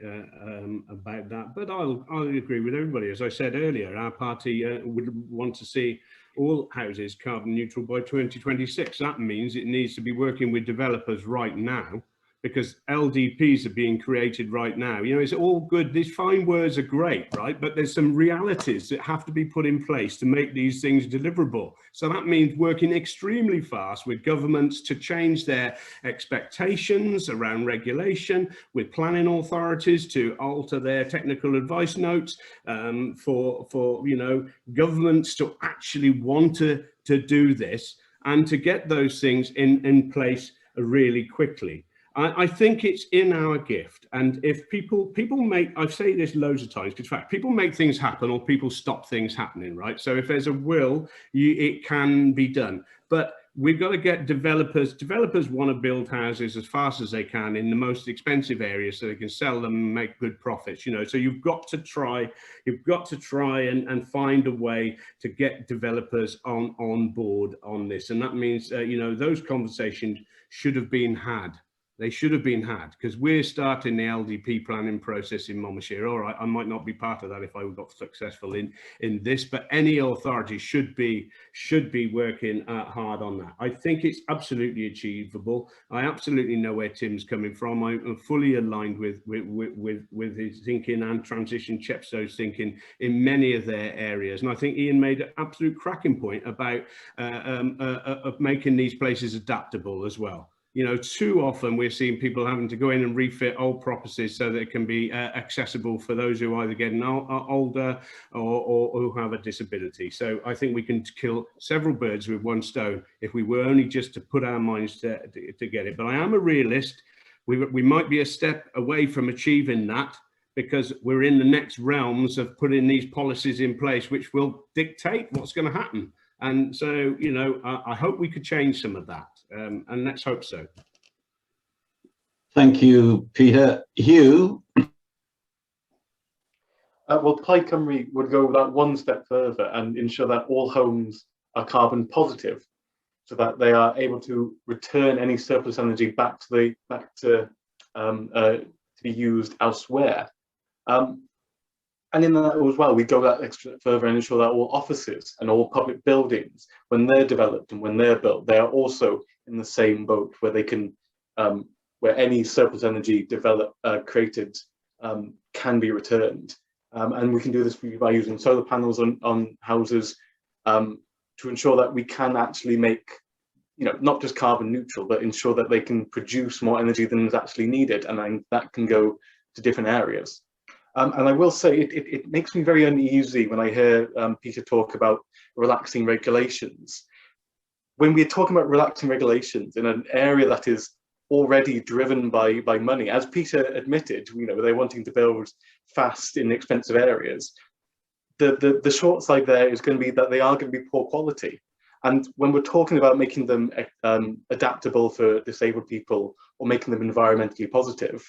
about that, but I'll agree with everybody. As I said earlier, our party would want to see all houses carbon neutral by 2026. That means it needs to be working with developers right now, because LDPs are being created right now. You know, it's all good. These fine words are great, right? But there's some realities that have to be put in place to make these things deliverable. So that means working extremely fast with governments to change their expectations around regulation, with planning authorities to alter their technical advice notes, for you know, governments to actually want to do this and to get those things in place really quickly. I think it's in our gift, and if people make, I say this loads of times, because in fact, people make things happen or people stop things happening, right? So if there's a will, it can be done. But we've got to get developers want to build houses as fast as they can in the most expensive areas so they can sell them and make good profits, you know. So you've got to try and find a way to get developers on board on this. And that means, you know, those conversations should have been had. They should have been had, because we're starting the LDP planning process in Monmouthshire. All right, I might not be part of that if I got successful in this, but any authority should be working hard on that. I think it's absolutely achievable. I absolutely know where Tim's coming from. I'm fully aligned with his thinking and Transition Chepstow's thinking in many of their areas. And I think Ian made an absolute cracking point about of making these places adaptable as well. You know, too often we're seeing people having to go in and refit old properties so that it can be accessible for those who are either getting older or who have a disability. So I think we can kill several birds with one stone if we were only just to put our minds to get it. But I am a realist. We might be a step away from achieving that, because we're in the next realms of putting these policies in place, which will dictate what's going to happen. And so, you know, I hope we could change some of that, and let's hope so. Thank you, Peter. Hugh? Well, Plaid Cymru would go that one step further and ensure that all homes are carbon positive, so that they are able to return any surplus energy back to be used elsewhere. And in that as well, we go that extra further and ensure that all offices and all public buildings, when they're developed and when they're built, they are also in the same boat, where they can, where any surplus energy created can be returned. And we can do this by using solar panels on houses to ensure that we can actually make, you know, not just carbon neutral, but ensure that they can produce more energy than is actually needed, and then that can go to different areas. And I will say it makes me very uneasy when I hear Peter talk about relaxing regulations. When we're talking about relaxing regulations in an area that is already driven by money, as Peter admitted, you know, they're wanting to build fast in expensive areas. The short side there is going to be that they are going to be poor quality. And when we're talking about making them adaptable for disabled people or making them environmentally positive,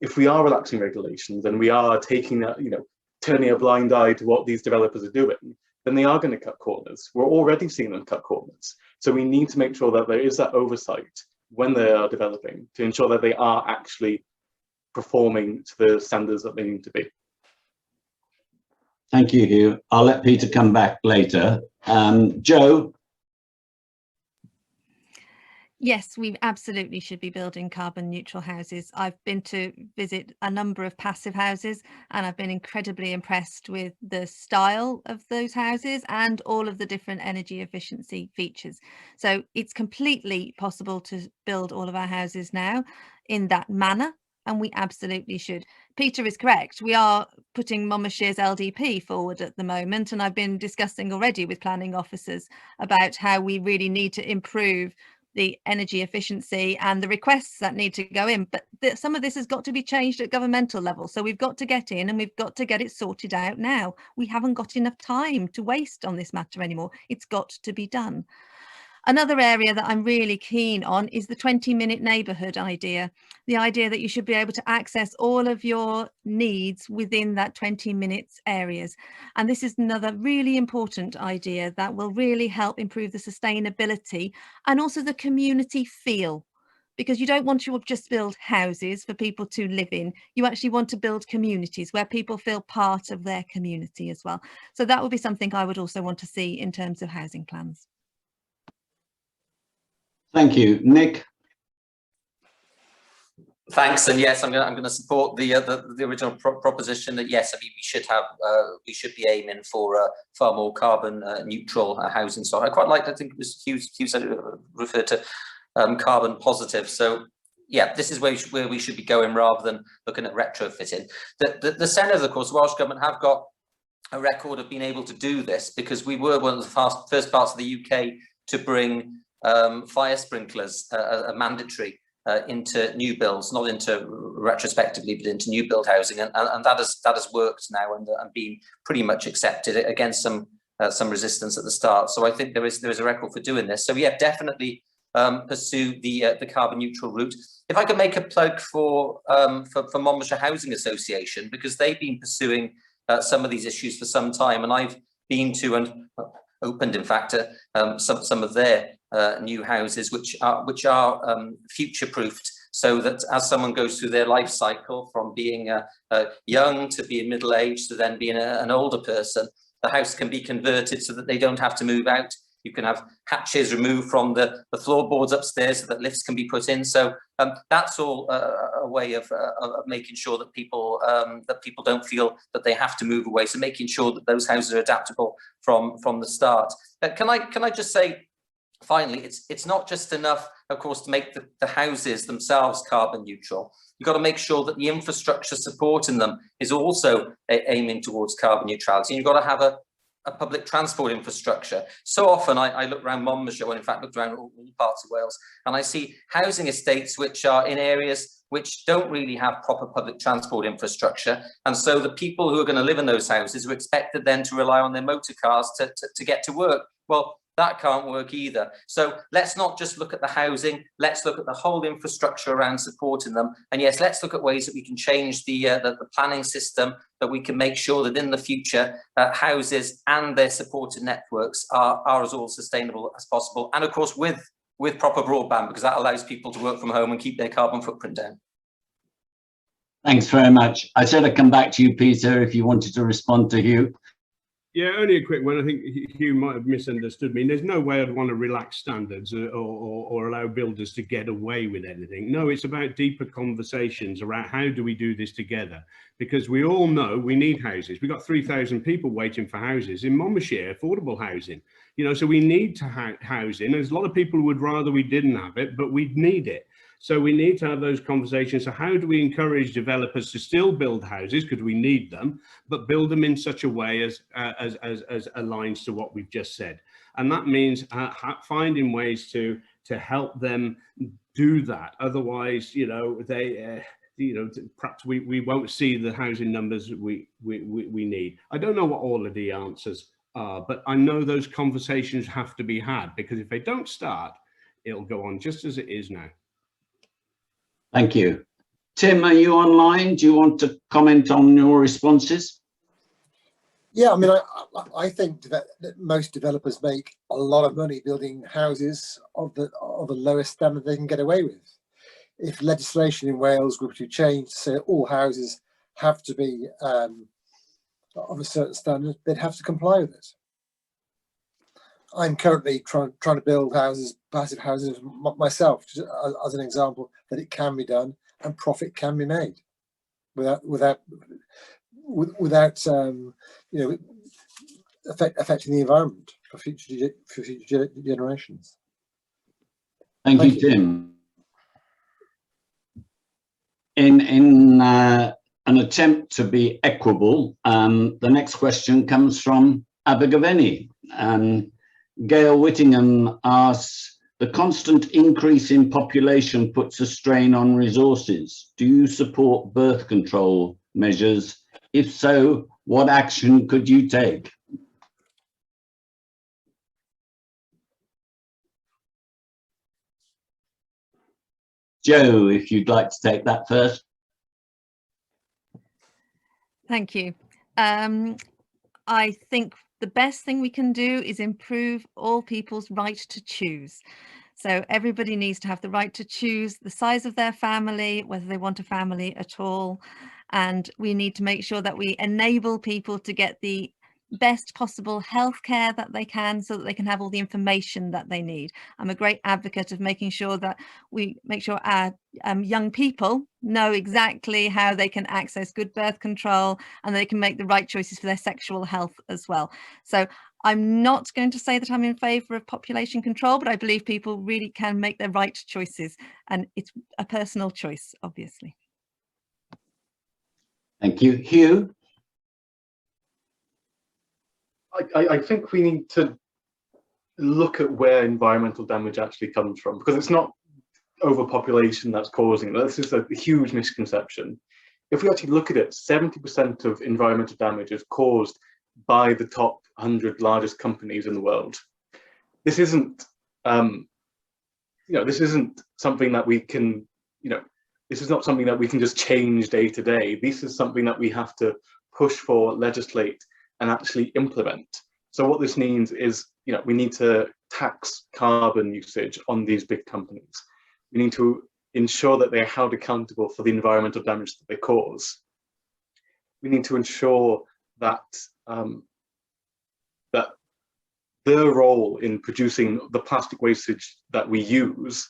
if we are relaxing regulations and we are taking, you know, turning a blind eye to what these developers are doing, then they are going to cut corners. We're already seeing them cut corners. So we need to make sure that there is that oversight when they are developing to ensure that they are actually performing to the standards that they need to be. Thank you, Hugh. I'll let Peter come back later. Joe? Yes, we absolutely should be building carbon neutral houses. I've been to visit a number of passive houses, and I've been incredibly impressed with the style of those houses and all of the different energy efficiency features. So it's completely possible to build all of our houses now in that manner, and we absolutely should. Peter is correct. We are putting Monmouthshire's LDP forward at the moment, and I've been discussing already with planning officers about how we really need to improve the energy efficiency and the requests that need to go in, but some of this has got to be changed at governmental level. So we've got to get in and we've got to get it sorted out now. We haven't got enough time to waste on this matter anymore. It's got to be done. Another area that I'm really keen on is the 20-minute neighbourhood idea. The idea that you should be able to access all of your needs within that 20 minutes areas. And this is another really important idea that will really help improve the sustainability and also the community feel. Because you don't want to just build houses for people to live in. You actually want to build communities where people feel part of their community as well. So that would be something I would also want to see in terms of housing plans. Thank you. Nick? Thanks, and yes, I'm going to support the original proposition that yes, I mean we should be aiming for a far more carbon neutral housing stock. I quite like, I think it was Hugh said, referred to carbon positive. So yeah, this is where we should be going rather than looking at retrofitting. The Senedd, of course, the Welsh Government have got a record of being able to do this, because we were one of the first parts of the UK to bring fire sprinklers mandatory into new builds, not into retrospectively, but into new build housing, and that has worked now and been pretty much accepted against some some resistance at the start. So I think there is a record for doing this. So yeah, definitely pursue the carbon neutral route. If I could make a plug for Monmouthshire Housing Association, because they've been pursuing some of these issues for some time, and I've been to and opened, in fact, some of their new houses, which are future-proofed, so that as someone goes through their life cycle from being young to being middle-aged to then being an older person, the house can be converted so that they don't have to move out. You can have hatches removed from the floorboards upstairs so that lifts can be put in. So that's all a way of making sure that people don't feel that they have to move away. So making sure that those houses are adaptable from the start. Can I just say, finally, it's not just enough, of course, to make the houses themselves carbon neutral. You've got to make sure that the infrastructure supporting them is also aiming towards carbon neutrality. And you've got to have a public transport infrastructure. So often I look around Monmouthshire, well, in fact, looked around all parts of Wales, and I see housing estates which are in areas which don't really have proper public transport infrastructure. And so the people who are going to live in those houses are expected then to rely on their motor cars to get to work. Well, that can't work either. So let's not just look at the housing, let's look at the whole infrastructure around supporting them. And yes, let's look at ways that we can change the planning system, that we can make sure that in the future, houses and their supported networks are as all sustainable as possible. And of course, with proper broadband, because that allows people to work from home and keep their carbon footprint down. Thanks very much. I said I'd come back to you, Peter, if you wanted to respond to Hugh. Yeah, only a quick one. I think Hugh might have misunderstood me. There's no way I'd want to relax standards or allow builders to get away with anything. No, it's about deeper conversations around how do we do this together? Because we all know we need houses. We've got 3,000 people waiting for houses in Monmouthshire, affordable housing. You know, so we need to housing. There's a lot of people who would rather we didn't have it, but we need it. So we need to have those conversations. So how do we encourage developers to still build houses, because we need them, but build them in such a way as aligns to what we've just said? And that means finding ways to help them do that. Otherwise, you know, perhaps we won't see the housing numbers we need. I don't know what all of the answers are, but I know those conversations have to be had, because if they don't start, it'll go on just as it is now. Thank you. Tim, are you online? Do you want to comment on your responses? Yeah, I mean, I think that most developers make a lot of money building houses of the lowest standard they can get away with. If legislation in Wales were to change to say all houses have to be of a certain standard, they'd have to comply with it. I'm currently trying to build houses, passive houses myself, as an example that it can be done and profit can be made without you know, affecting the environment for future generations. Thank you, Tim. In an attempt to be equitable, the next question comes from Abergavenny. Gail Whittingham asks, the constant increase in population puts a strain on resources. Do you support birth control measures? If so, what action could you take? Jo, if you'd like to take that first. Thank you. I think the best thing we can do is improve all people's right to choose. So everybody needs to have the right to choose the size of their family, whether they want a family at all. And we need to make sure that we enable people to get the best possible healthcare that they can, so that they can have all the information that they need. I'm a great advocate of making sure that we make sure our young people know exactly how they can access good birth control, and they can make the right choices for their sexual health as well. So I'm not going to say that I'm in favour of population control, but I believe people really can make their right choices, and it's a personal choice, obviously. Thank you. Hugh? I think we need to look at where environmental damage actually comes from, because it's not overpopulation that's causing it. This is a huge misconception. If we actually look at it, 70% of environmental damage is caused by the top 100 largest companies in the world. This isn't, this isn't something that we can, this is not something that we can just change day to day. This is something that we have to push for, legislate, and actually implement. So what this means is, we need to tax carbon usage on these big companies. We need to ensure that they're held accountable for the environmental damage that they cause. We need to ensure that that their role in producing the plastic wastage that we use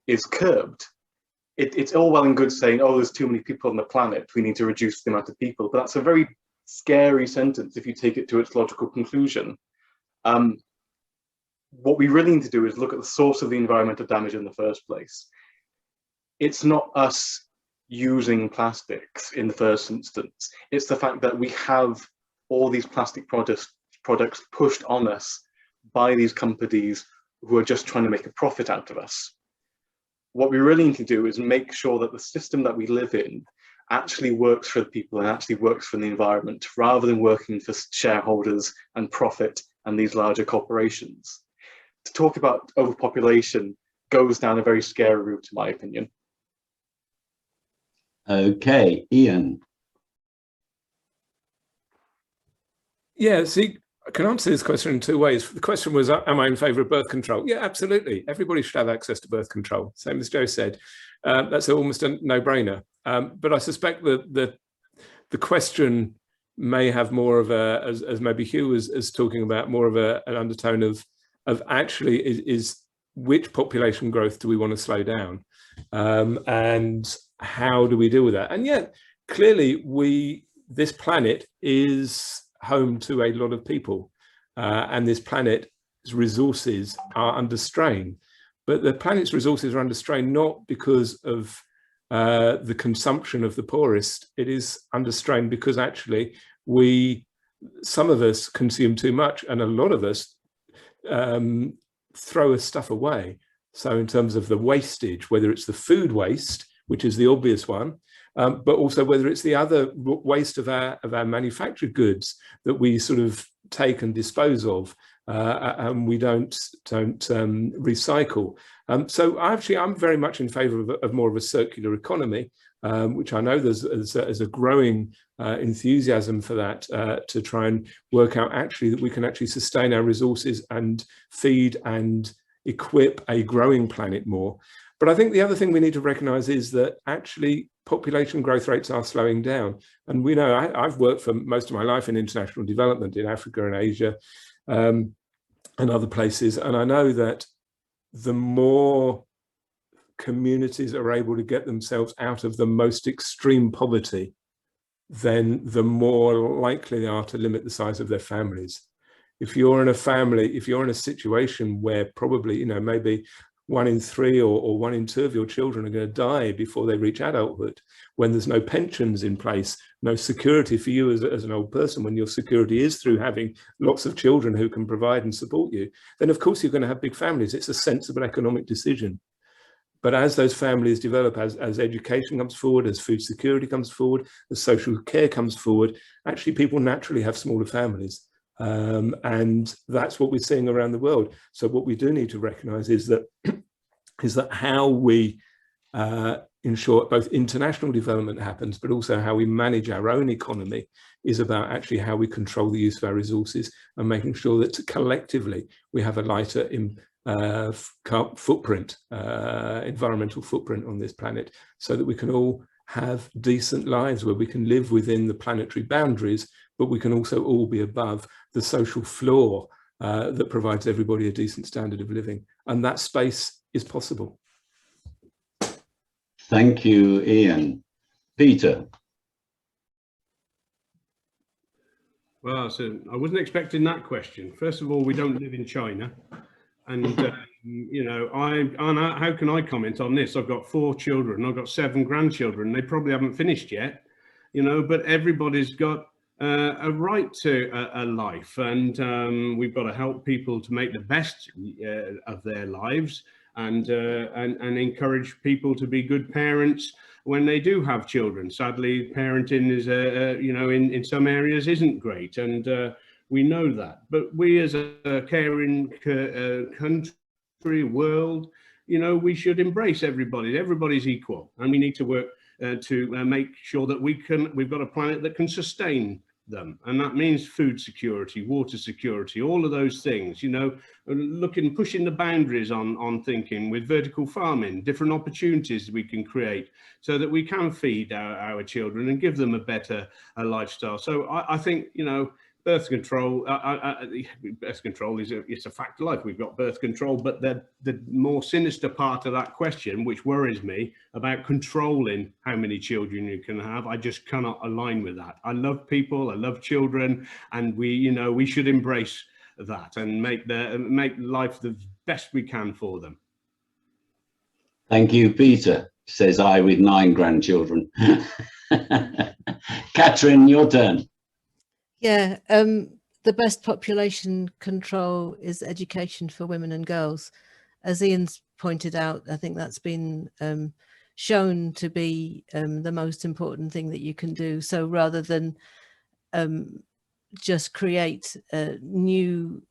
is curbed. It's all well and good saying, oh, there's too many people on the planet, we need to reduce the amount of people, but that's a very scary sentence if you take it to its logical conclusion. What we really need to do is look at the source of the environmental damage in the first place. It's not us using plastics in the first instance. It's the fact that we have all these plastic products pushed on us by these companies who are just trying to make a profit out of us. What we really need to do is make sure that the system that we live in actually works for the people and actually works for the environment, rather than working for shareholders and profit and these larger corporations. To talk about overpopulation goes down a very scary route, in my opinion. Okay, Ian. Yeah, see, I can answer this question in two ways. The question was, am I in favour of birth control? Yeah, absolutely. Everybody should have access to birth control. Same as Joe said. That's almost a no-brainer. But I suspect that the question may have more of a, as maybe Hugh was talking about, more of an undertone of actually is which population growth do we want to slow down, and how do we deal with that? And yet, clearly, this planet is home to a lot of people, and this planet's resources are under strain. But the planet's resources are under strain not because of the consumption of the poorest. It is under strain because actually some of us consume too much, and a lot of us throw stuff away. So in terms of the wastage, whether it's the food waste, which is the obvious one, but also whether it's the other waste of our manufactured goods that we sort of take and dispose of, and we don't recycle. So I'm very much in favour of more of a circular economy, which I know there's a growing enthusiasm for that, to try and work out actually that we can actually sustain our resources and feed and equip a growing planet more. But I think the other thing we need to recognise is that actually population growth rates are slowing down. And we know I've worked for most of my life in international development in Africa and Asia, and other places. And I know that the more communities are able to get themselves out of the most extreme poverty, then the more likely they are to limit the size of their families. If you're in a family, if you're in a situation where probably, maybe 1 in 3 or 1 in 2 of your children are going to die before they reach adulthood, when there's no pensions in place, no security for you as an old person, when your security is through having lots of children who can provide and support you, then of course you're going to have big families. It's a sensible economic decision. But as those families develop, as education comes forward, as food security comes forward, as social care comes forward, actually people naturally have smaller families. And that's what we're seeing around the world. So what we do need to recognise is that how we ensure both international development happens, but also how we manage our own economy is about actually how we control the use of our resources and making sure that collectively we have a lighter footprint, environmental footprint on this planet, so that we can all have decent lives where we can live within the planetary boundaries, but we can also all be above the social floor that provides everybody a decent standard of living. And that space is possible. Thank you, Ian. Peter. Well, so I wasn't expecting that question. First of all, we don't live in China. And, how can I comment on this? I've got 4 children, I've got 7 grandchildren. They probably haven't finished yet, but everybody's got a right to a life, and we've got to help people to make the best of their lives, and encourage people to be good parents when they do have children. Sadly, parenting is, in some areas isn't great, and We know that. But we as a caring country, world, you know, we should embrace everybody. Everybody's equal, and we need to work to make sure that we've got a planet that can sustain them, and that means food security, water security, all of those things, you know, pushing the boundaries on thinking with vertical farming, different opportunities we can create so that we can feed our children and give them a better lifestyle. So I think, you know, birth control, birth control it's a fact of life. We've got birth control, but the more sinister part of that question, which worries me about controlling how many children you can have, I just cannot align with that. I love people, I love children, and we should embrace that and make life the best we can for them. Thank you, Peter, says I with 9 grandchildren. Catherine, your turn. Yeah, the best population control is education for women and girls. As Ian's pointed out, I think that's been shown to be the most important thing that you can do. So rather than just create new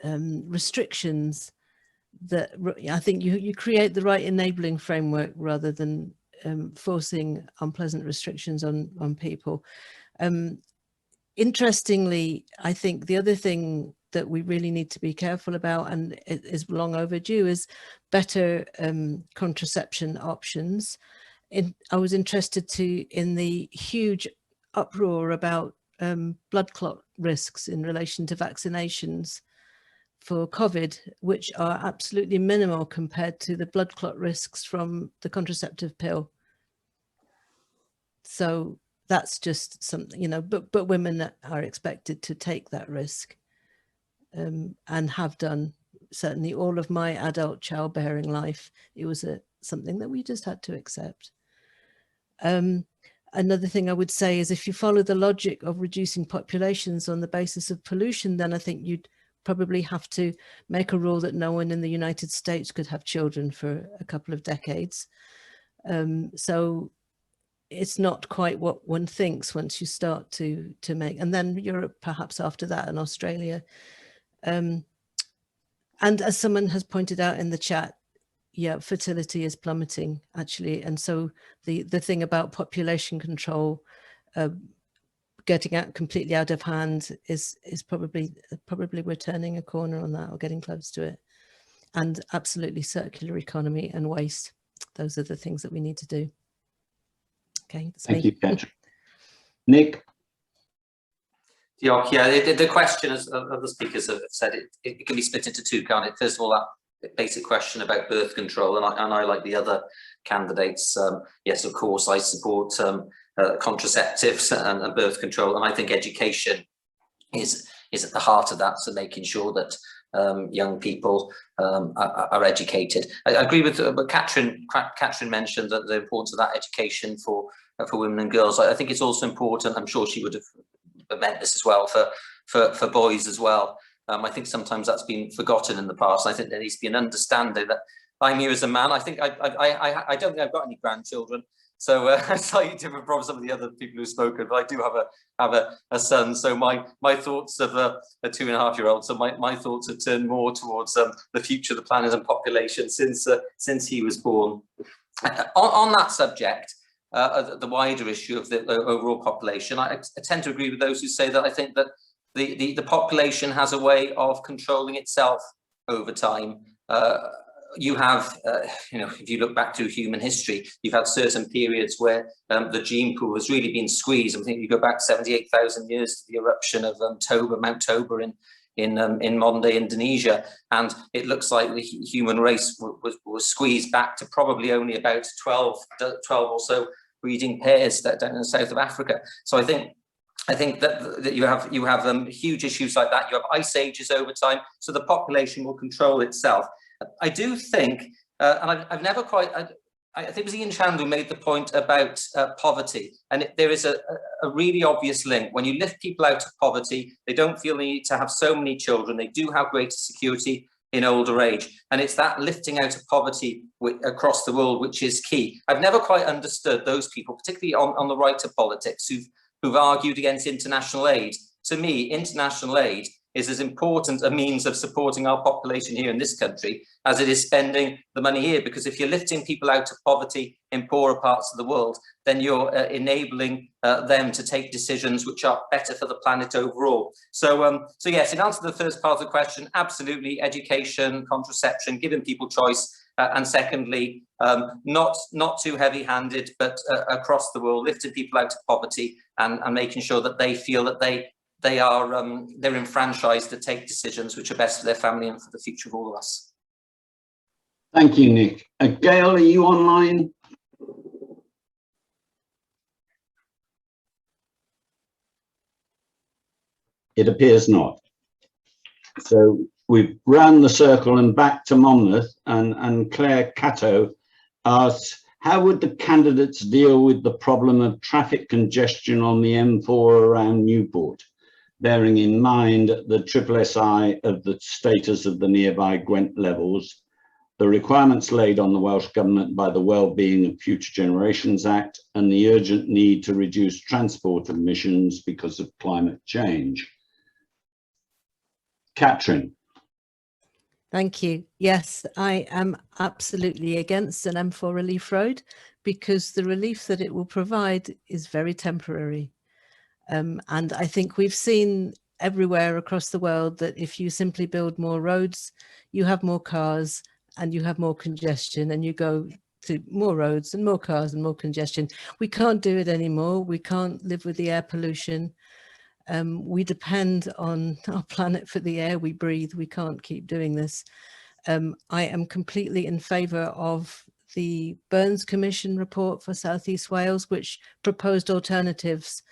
restrictions, that I think you create the right enabling framework rather than forcing unpleasant restrictions on people. Interestingly, I think the other thing that we really need to be careful about, and it is long overdue, is better contraception options. I was interested in the huge uproar about blood clot risks in relation to vaccinations for COVID, which are absolutely minimal compared to the blood clot risks from the contraceptive pill. So that's just something, you know, but women that are expected to take that risk and have done certainly all of my adult childbearing life. It was something that we just had to accept. Another thing I would say is if you follow the logic of reducing populations on the basis of pollution, then I think you'd probably have to make a rule that no one in the United States could have children for a couple of decades. So it's not quite what one thinks once you start to make, and then Europe perhaps after that, and Australia. And as someone has pointed out in the chat, yeah, fertility is plummeting actually. And so the thing about population control getting completely out of hand is probably we're turning a corner on that, or getting close to it. And absolutely circular economy and waste. Those are the things that we need to do. Okay, thank you, Catherine. Nick? Yeah, the question, as other speakers have said, it can be split into two, can't it? First of all, that basic question about birth control, and I like the other candidates, yes, of course, I support contraceptives and birth control, and I think education is at the heart of that, so making sure that young people are educated. I agree with what Catherine mentioned, that the importance of that education for women and girls. I think it's also important, I'm sure she would have meant this as well, for boys as well. I think sometimes that's been forgotten in the past. I think there needs to be an understanding that I'm here as a man. I think I don't think I've got any grandchildren, so slightly different from some of the other people who've spoken, but I do have a son. So my thoughts of a 2.5-year-old. So my thoughts have turned more towards the future of the planet and population since he was born. On that subject, the wider issue of the overall population, I tend to agree with those who say that I think that the population has a way of controlling itself over time. You have, if you look back to human history, you've had certain periods where the gene pool has really been squeezed. I think you go back 78,000 years to the eruption of Mount Toba in modern day Indonesia, and it looks like the human race was squeezed back to probably only about 12 or so breeding pairs down in the south of Africa. So I think that you have huge issues like that. You have ice ages over time, so the population will control itself. I do think, and I've never quite, I think it was Ian Chand who made the point about poverty, and there is a really obvious link. When you lift people out of poverty, they don't feel the need to have so many children. They do have greater security in older age, and it's that lifting out of poverty across the world which is key. I've never quite understood those people, particularly on the right of politics, who've argued against international aid. To me, international aid is as important a means of supporting our population here in this country as it is spending the money here. Because if you're lifting people out of poverty in poorer parts of the world, then you're enabling them to take decisions which are better for the planet overall. So yes, in answer to the first part of the question, absolutely, education, contraception, giving people choice, and secondly, not too heavy-handed, but across the world, lifting people out of poverty and making sure that they feel that they're enfranchised to take decisions which are best for their family and for the future of all of us. Thank you, Nick. Gail, are you online? It appears not. So we've round the circle and back to Monmouth, and Claire Cato asks, how would the candidates deal with the problem of traffic congestion on the M4 around Newport, bearing in mind the SSSI of the status of the nearby Gwent levels, the requirements laid on the Welsh Government by the Wellbeing of Future Generations Act, and the urgent need to reduce transport emissions because of climate change? Katrin. Thank you. Yes, I am absolutely against an M4 relief road because the relief that it will provide is very temporary. And I think we've seen everywhere across the world that if you simply build more roads, you have more cars and you have more congestion, and you go to more roads and more cars and more congestion. We can't do it anymore. We can't live with the air pollution. We depend on our planet for the air we breathe. We can't keep doing this. I am completely in favour of the Burns Commission report for South East Wales, which proposed alternatives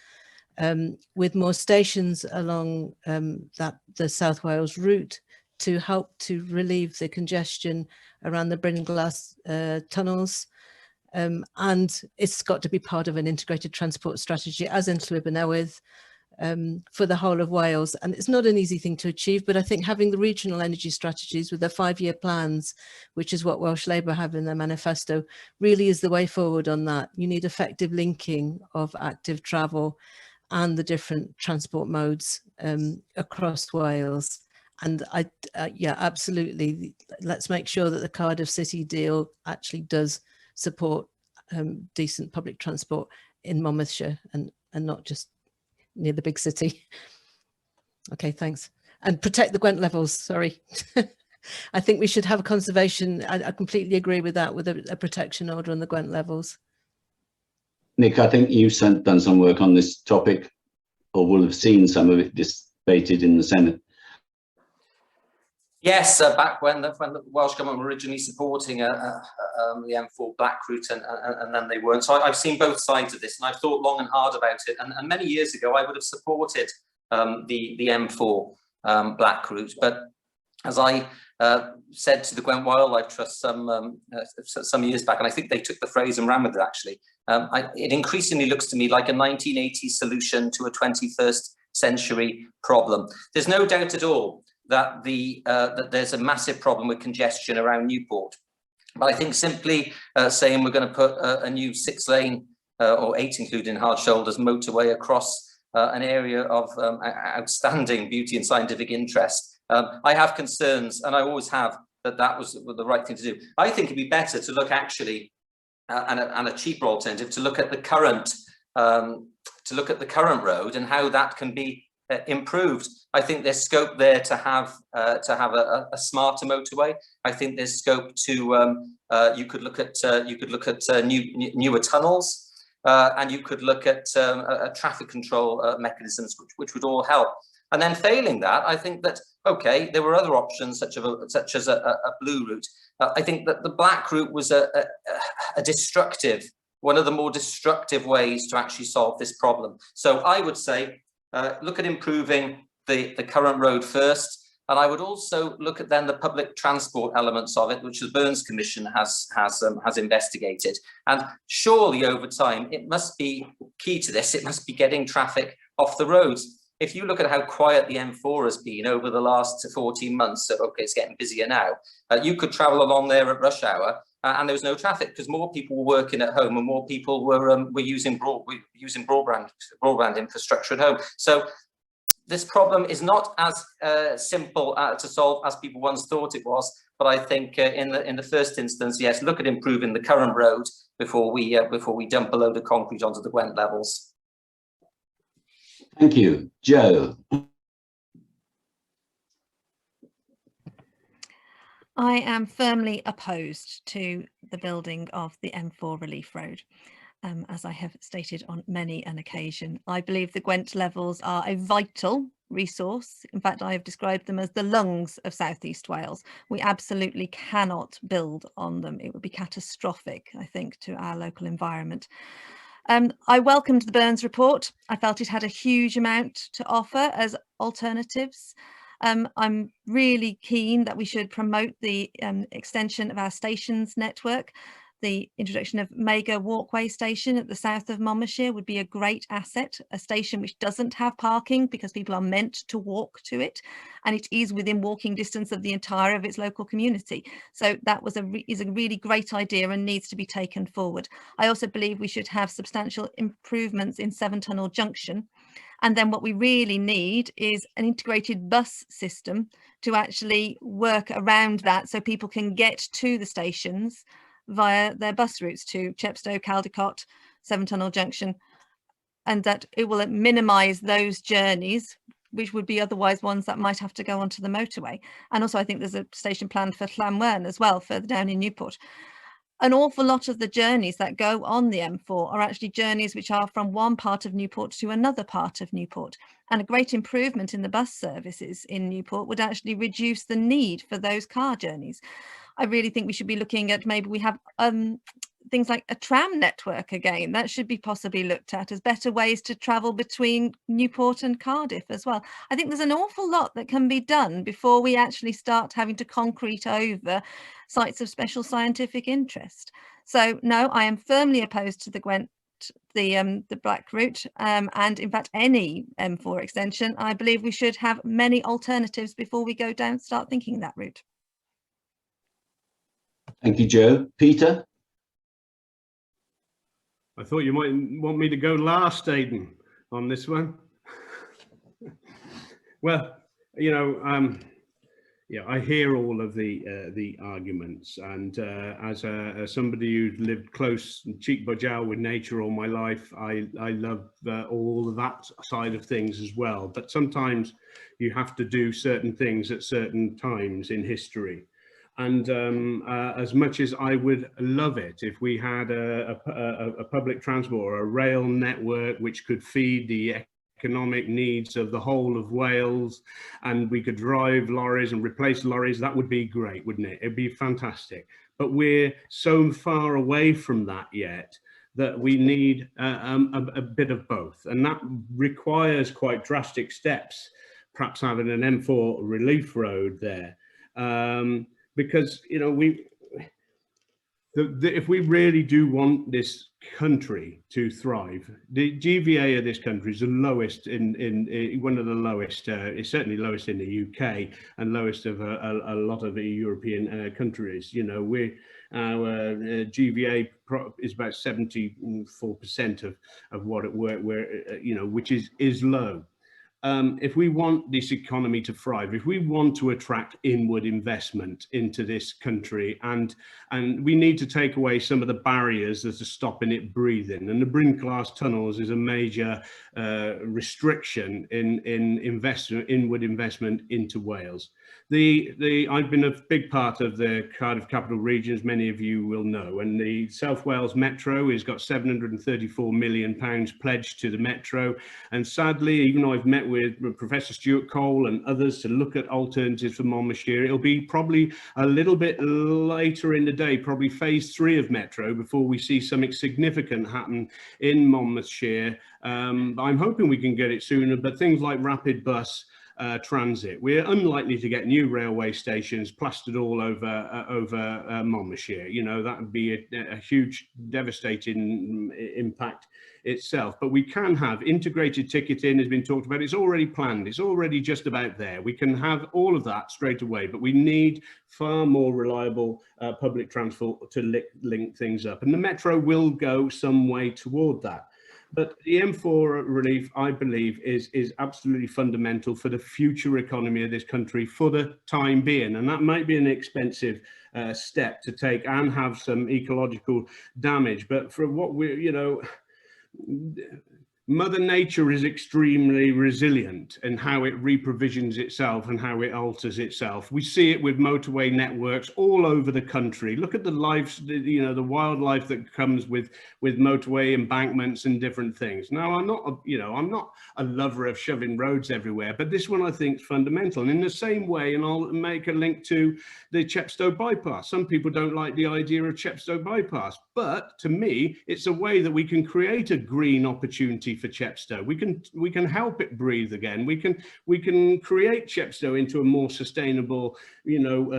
with more stations along the South Wales route to help to relieve the congestion around the Brynglas tunnels. And it's got to be part of an integrated transport strategy, as in Llwybyr Newydd, for the whole of Wales. And it's not an easy thing to achieve, but I think having the regional energy strategies with their 5-year plans, which is what Welsh Labour have in their manifesto, really is the way forward on that. You need effective linking of active travel and the different transport modes across Wales. And yeah, absolutely. Let's make sure that the Cardiff City deal actually does support decent public transport in Monmouthshire and not just near the big city. Okay, thanks. And protect the Gwent levels, sorry. I think we should have a conservation. I completely agree with that, with a protection order on the Gwent levels. Nick, I think you've done some work on this topic, or will have seen some of it debated in the Senate. Yes, back when the Welsh Government were originally supporting the M4 Black route and then they weren't. So I've seen both sides of this and I've thought long and hard about it. And many years ago, I would have supported the M4 Black route. But as I said to the Gwent Wildlife Trust some years back, and I think they took the phrase and ran with it actually, it increasingly looks to me like a 1980s solution to a 21st century problem. There's no doubt at all that that there's a massive problem with congestion around Newport. But I think simply saying we're going to put a new 6-lane or 8, including hard shoulders, motorway across an area of outstanding beauty and scientific interest, I have concerns, and I always have, that was the right thing to do. I think it'd be better to look actually, and a cheaper alternative, to look at the current road and how that can be improved. I think there's scope there to have a smarter motorway. I think there's scope to you could look at newer tunnels, and you could look at traffic control mechanisms, which would all help. And then failing that, I think that okay, there were other options such as a blue route. I think that the black route was one of the more destructive ways to actually solve this problem. So I would say, look at improving the current road first, and I would also look at then the public transport elements of it, which the Burns Commission has investigated. And surely over time, it must be key to this. It must be getting traffic off the roads. If you look at how quiet the M4 has been over the last 14 months, so okay, it's getting busier now. You could travel along there at rush hour, and there was no traffic because more people were working at home and more people were using broadband infrastructure at home. So this problem is not as simple to solve as people once thought it was. But I think in the first instance, yes, look at improving the current road before we dump a load of concrete onto the Gwent levels. Thank you. Joe. I am firmly opposed to the building of the M4 Relief Road. As I have stated on many an occasion, I believe the Gwent levels are a vital resource. In fact, I have described them as the lungs of South East Wales. We absolutely cannot build on them. It would be catastrophic, I think, to our local environment. I welcomed the Burns report. I felt it had a huge amount to offer as alternatives. I'm really keen that we should promote the extension of our stations network. The introduction of Mega Walkway Station at the south of Monmouthshire would be a great asset, a station which doesn't have parking because people are meant to walk to it, and it is within walking distance of the entire of its local community. So that was is a really great idea and needs to be taken forward. I also believe we should have substantial improvements in Severn Tunnel Junction. And then what we really need is an integrated bus system to actually work around that so people can get to the stations via their bus routes to Chepstow, Caldecott, Severn Tunnel Junction, and that it will minimise those journeys, which would be otherwise ones that might have to go onto the motorway. And also I think there's a station planned for Llanwern as well, further down in Newport. An awful lot of the journeys that go on the M4 are actually journeys which are from one part of Newport to another part of Newport. And a great improvement in the bus services in Newport would actually reduce the need for those car journeys. I really think we should be looking at, maybe we have things like a tram network again. That should be possibly looked at as better ways to travel between Newport and Cardiff as well. I think there's an awful lot that can be done before we actually start having to concrete over sites of special scientific interest. So no, I am firmly opposed to the Gwent, the Black Route, and in fact any M4 extension. I believe we should have many alternatives before we go down, start thinking that route. Thank you, Joe. Peter? I thought you might want me to go last, Aidan, on this one. Well, you know, yeah, I hear all of the arguments, and as somebody who's lived close, cheek by jowl with nature all my life, I love all of that side of things as well. But sometimes you have to do certain things at certain times in history. And as much as I would love it if we had a public transport or a rail network which could feed the economic needs of the whole of Wales, and we could drive lorries and replace lorries, that would be great, wouldn't it? It'd be fantastic. But we're so far away from that yet that we need a bit of both. And that requires quite drastic steps, perhaps having an M4 relief road there. Because, you know, if we really do want this country to thrive, the GVA of this country is the lowest in one of the lowest, it's certainly lowest in the UK and lowest of a lot of the European countries. You know, our GVA is about 74% of what it were, you know, which is low. If we want this economy to thrive, if we want to attract inward investment into this country, and we need to take away some of the barriers that are stopping it breathing, and the Bryn-Class tunnels is a major restriction in inward investment into Wales. I've been a big part of the Cardiff Capital Region, as many of you will know, and the South Wales Metro has got £734 million pledged to the Metro. And sadly, even though I've met with Professor Stuart Cole and others to look at alternatives for Monmouthshire, it'll be probably a little bit later in the day, probably phase 3 of Metro, before we see something significant happen in Monmouthshire. I'm hoping we can get it sooner, but things like rapid bus transit, we're unlikely to get new railway stations plastered all over Monmouthshire. You know, that would be a huge, devastating impact itself. But we can have integrated ticketing, has been talked about. It's already planned. It's already just about there. We can have all of that straight away, but we need far more reliable public transport to link things up. And the Metro will go some way toward that. But the M4 relief, I believe, is absolutely fundamental for the future economy of this country for the time being. And that might be an expensive step to take and have some ecological damage. But for what we're, you know, Mother Nature is extremely resilient in how it reprovisions itself and how it alters itself. We see it with motorway networks all over the country. Look at the life, you know, the wildlife that comes with motorway embankments and different things. Now, I'm not, you know, I'm not a lover of shoving roads everywhere, but this one I think is fundamental. And in the same way, and I'll make a link to the Chepstow bypass. Some people don't like the idea of Chepstow bypass, but to me, it's a way that we can create a green opportunity for Chepstow. We can help it breathe again. We can create Chepstow into a more sustainable, you know,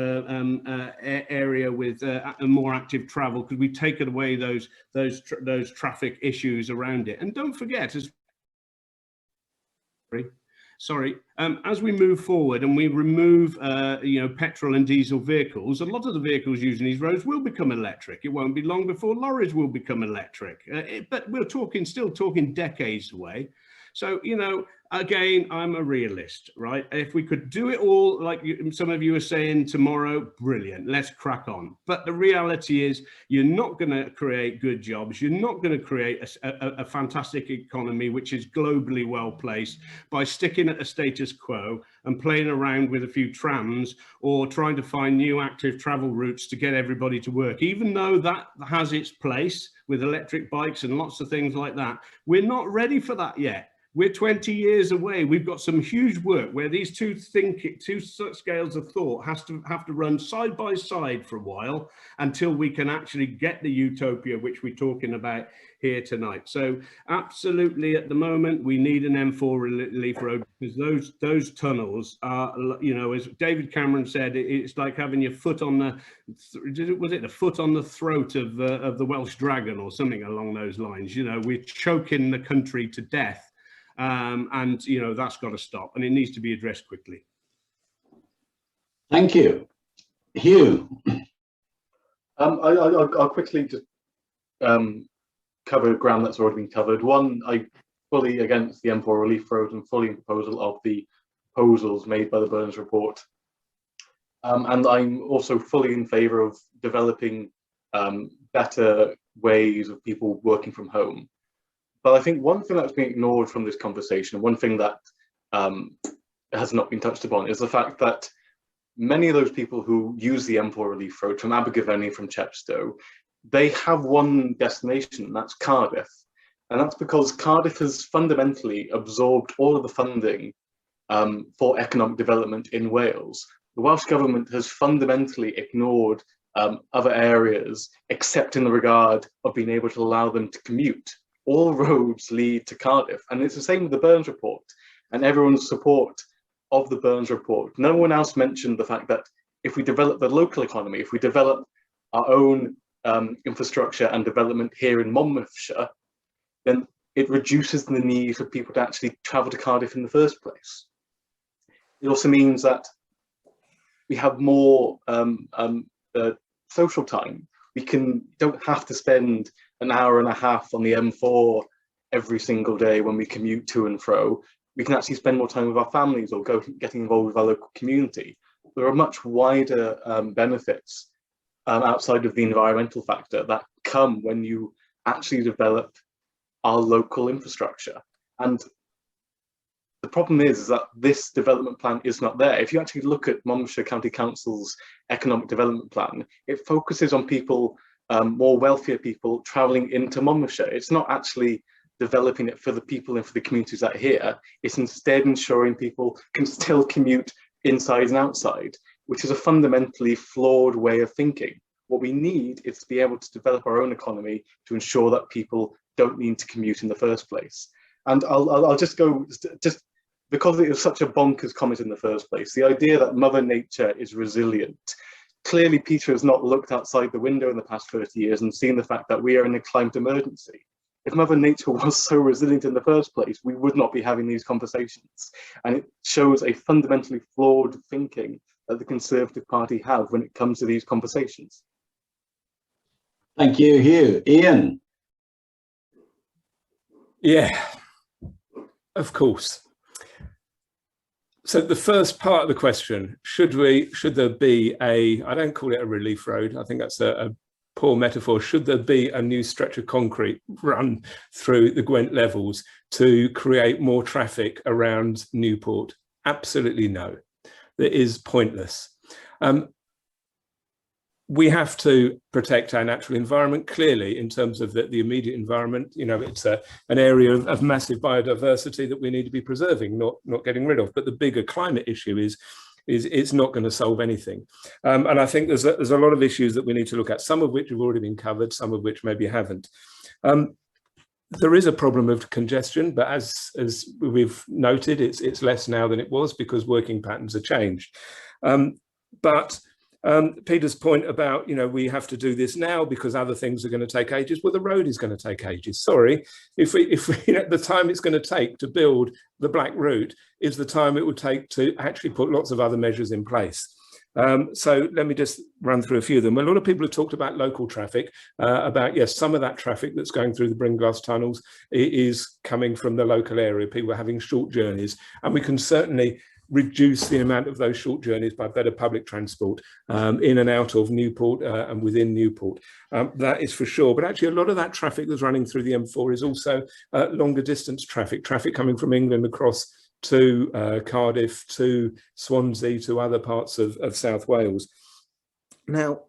area with a more active travel, because we take away those traffic issues around it. And don't forget, as we move forward and we remove, you know, petrol and diesel vehicles, a lot of the vehicles using these roads will become electric. It won't be long before lorries will become electric, but we're still talking decades away. So, you know, again, I'm a realist, right? If we could do it all, like some of you are saying tomorrow, brilliant, let's crack on. But the reality is you're not going to create good jobs. You're not going to create a fantastic economy, which is globally well placed, by sticking at a status quo and playing around with a few trams or trying to find new active travel routes to get everybody to work. Even though that has its place with electric bikes and lots of things like that, we're not ready for that yet. We're 20 years away. We've got some huge work where these two scales of thought have to run side by side for a while until we can actually get the utopia which we're talking about here tonight. So absolutely, at the moment, we need an M4 relief road, because those tunnels are, you know, as David Cameron said, it's like having your foot on the foot on the throat of the Welsh dragon or something along those lines. You know, we're choking the country to death. And, you know, that's got to stop, and it needs to be addressed quickly. Thank you. Hugh. I'll quickly just cover ground that's already been covered. One, I fully against the M4 relief road and fully in proposal of the proposals made by the Burns report. And I'm also fully in favour of developing better ways of people working from home. But I think one thing that's been ignored from this conversation, one thing that has not been touched upon, is the fact that many of those people who use the M4 relief road from Abergavenny, from Chepstow, they have one destination, and that's Cardiff. And that's because Cardiff has fundamentally absorbed all of the funding for economic development in Wales. The Welsh Government has fundamentally ignored other areas, except in the regard of being able to allow them to commute. All roads lead to Cardiff, and it's the same with the Burns report and everyone's support of the Burns report. No one else mentioned the fact that if we develop the local economy, if we develop our own infrastructure and development here in Monmouthshire, then it reduces the need for people to actually travel to Cardiff in the first place. It also means that we have more social time. We don't have to spend an hour and a half on the M4 every single day when we commute to and fro. We can actually spend more time with our families or getting involved with our local community. There are much wider benefits outside of the environmental factor that come when you actually develop our local infrastructure. And the problem is that this development plan is not there. If you actually look at Monmouthshire County Council's economic development plan, it focuses on people, more wealthier people travelling into Monmouthshire. It's not actually developing it for the people and for the communities that are here. It's instead ensuring people can still commute inside and outside, which is a fundamentally flawed way of thinking. What we need is to be able to develop our own economy to ensure that people don't need to commute in the first place. And I'll just go, just because it was such a bonkers comment in the first place, the idea that Mother Nature is resilient. Clearly, Peter has not looked outside the window in the past 30 years and seen the fact that we are in a climate emergency. If Mother Nature was so resilient in the first place, we would not be having these conversations. And it shows a fundamentally flawed thinking that the Conservative Party have when it comes to these conversations. Thank you, Hugh. Ian. Yeah, of course. So the first part of the question, should there be I don't call it a relief road, I think that's a poor metaphor. Should there be a new stretch of concrete run through the Gwent levels to create more traffic around Newport? Absolutely no. That is pointless. We have to protect our natural environment, clearly, in terms of the immediate environment. You know, it's an area of massive biodiversity that we need to be preserving, not getting rid of. But the bigger climate issue is it's not going to solve anything. And I think there's a lot of issues that we need to look at, some of which have already been covered, some of which maybe haven't. There is a problem of congestion, but as we've noted, it's less now than it was because working patterns have changed. But Peter's point about, you know, we have to do this now because other things are going to take ages. Well, the road is going to take ages. Sorry, if we the time it's going to take to build the Black Route is the time it would take to actually put lots of other measures in place. So let me just run through a few of them. A lot of people have talked about local traffic, about, yes, some of that traffic that's going through the Bringlass tunnels is coming from the local area. People are having short journeys, and we can certainly reduce the amount of those short journeys by better public transport in and out of Newport and within Newport. That is for sure. But actually, a lot of that traffic that's running through the M4 is also longer distance traffic coming from England across to Cardiff, to Swansea, to other parts of South Wales. Now,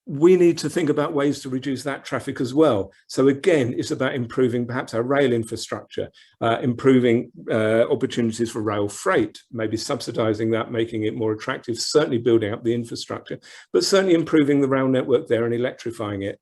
we need to think about ways to reduce that traffic as well. So again, it's about improving perhaps our rail infrastructure, improving opportunities for rail freight, maybe subsidising that, making it more attractive, certainly building up the infrastructure, but certainly improving the rail network there and electrifying it.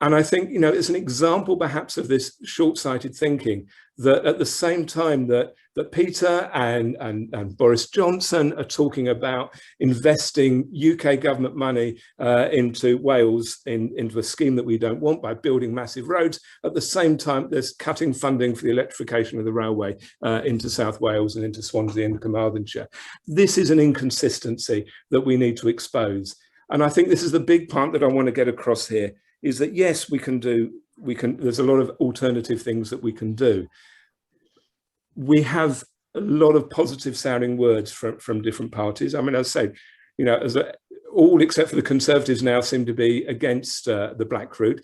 And I think, you know, it's an example perhaps of this short-sighted thinking that at the same time that Peter and Boris Johnson are talking about investing UK government money into Wales, into a scheme that we don't want by building massive roads, at the same time there's cutting funding for the electrification of the railway into South Wales and into Swansea and Carmarthenshire. This is an inconsistency that we need to expose. And I think this is the big part that I want to get across here, is that yes, there's a lot of alternative things that we can do. We have a lot of positive sounding words from different parties. I mean, as I say, you know, all except for the Conservatives now seem to be against the Black Route.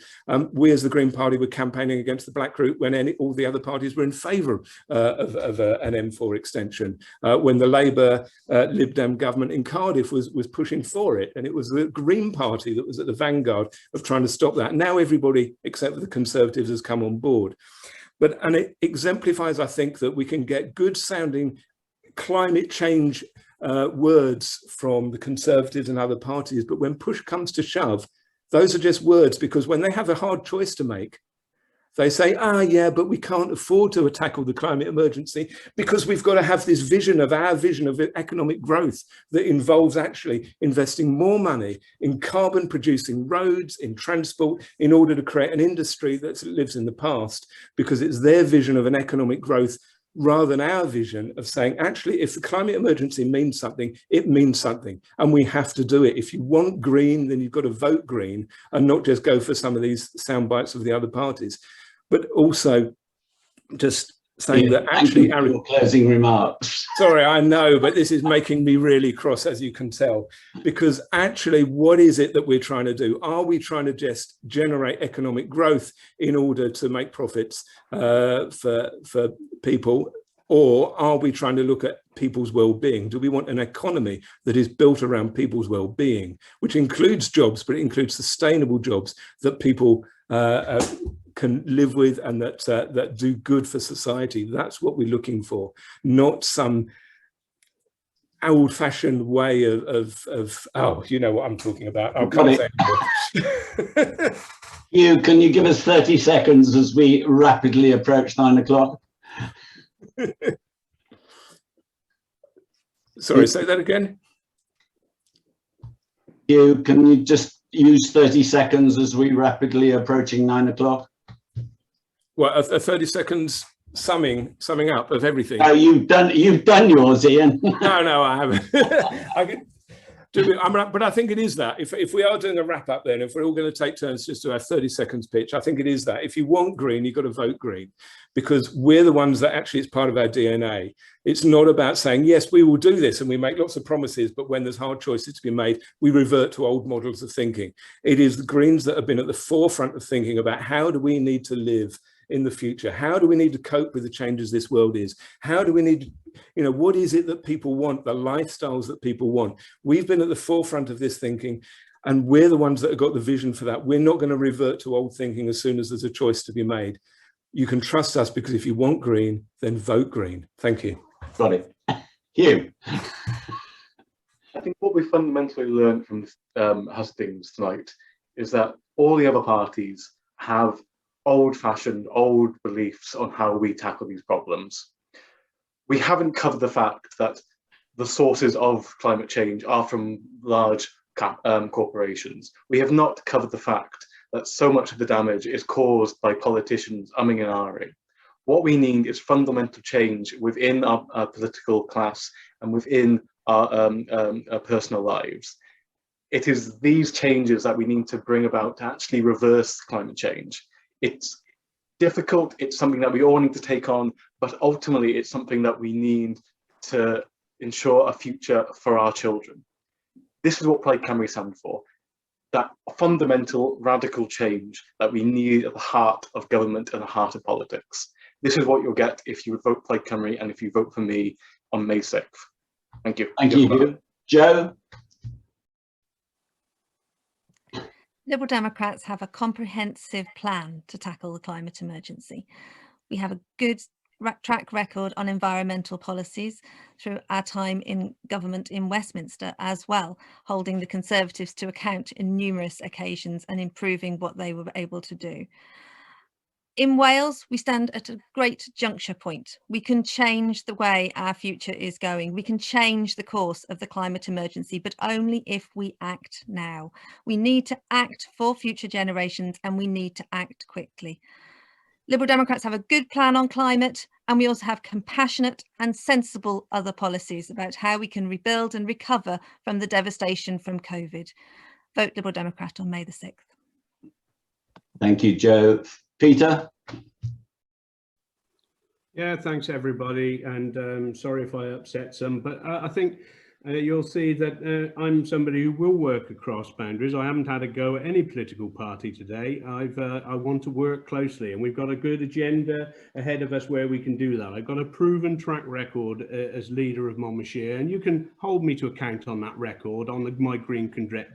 We as the Green Party were campaigning against the Black Route when all the other parties were in favour of an M4 extension, when the Labour Lib Dem government in Cardiff was pushing for it, and it was the Green Party that was at the vanguard of trying to stop that. Now everybody except for the Conservatives has come on board. And it exemplifies, I think, that we can get good sounding climate change words from the Conservatives and other parties, but when push comes to shove, those are just words, because when they have a hard choice to make, they say, yeah, but we can't afford to tackle the climate emergency because we've got to have this vision of economic growth that involves actually investing more money in carbon producing roads, in transport, in order to create an industry that lives in the past, because it's their vision of an economic growth rather than our vision of saying, actually, if the climate emergency means something, it means something, and we have to do it. If you want green, then you've got to vote green and not just go for some of these sound bites of the other parties. But also just saying that actually, Aaron, closing remarks. Sorry, I know, but this is making me really cross, as you can tell, because actually, what is it that we're trying to do? Are we trying to just generate economic growth in order to make profits for people? Or are we trying to look at people's well-being? Do we want an economy that is built around people's well-being, which includes jobs, but it includes sustainable jobs that people can live with and that do good for society? That's what we're looking for, not some old-fashioned way of oh, you know what I'm talking about. I can't say anymore. Can you give us 30 seconds as we rapidly approach 9 o'clock? Sorry, say that again. Can you just use 30 seconds as we rapidly approaching 9 o'clock? Well, a 30 seconds summing up of everything. Oh, you've done yours, Ian. No, I haven't. But I think it is that. If we are doing a wrap up, then if we're all going to take turns just to our 30 seconds pitch, I think it is that. If you want green, you've got to vote green, because we're the ones that actually it's part of our DNA. It's not about saying, yes, we will do this, and we make lots of promises, but when there's hard choices to be made, we revert to old models of thinking. It is the Greens that have been at the forefront of thinking about how do we need to live in the future? How do we need to cope with the changes this world is? How do we need, what is it that people want, the lifestyles that people want? We've been at the forefront of this thinking, and we're the ones that have got the vision for that. We're not going to revert to old thinking as soon as there's a choice to be made. You can trust us, because if you want green, then vote green. Thank you. Got it. Hugh. I think what we fundamentally learned from Hustings tonight is that all the other parties have old-fashioned, old beliefs on how we tackle these problems. We haven't covered the fact that the sources of climate change are from large corporations. We have not covered the fact that so much of the damage is caused by politicians umming and ahhing. What we need is fundamental change within our political class and within our personal lives. It is these changes that we need to bring about to actually reverse climate change. It's difficult, it's something that we all need to take on, but ultimately it's something that we need to ensure a future for our children. This is what Plaid Cymru stand for, that fundamental radical change that we need at the heart of government and the heart of politics. This is what you'll get if you would vote Plaid Cymru and if you vote for me on May 6th. Thank you. Thank you, Hugh. Joe? Liberal Democrats have a comprehensive plan to tackle the climate emergency. We have a good track record on environmental policies through our time in government in Westminster as well, holding the Conservatives to account in numerous occasions and improving what they were able to do. In Wales, we stand at a great juncture point. We can change the way our future is going. We can change the course of the climate emergency, but only if we act now. We need to act for future generations, and we need to act quickly. Liberal Democrats have a good plan on climate, and we also have compassionate and sensible other policies about how we can rebuild and recover from the devastation from COVID. Vote Liberal Democrat on May the 6th. Thank you, Joe. Peter? Yeah, thanks everybody, and sorry if I upset some, but I think you'll see that I'm somebody who will work across boundaries. I haven't had a go at any political party today. I want to work closely, and we've got a good agenda ahead of us where we can do that. I've got a proven track record as leader of Monmouthshire, and you can hold me to account on that record, on my green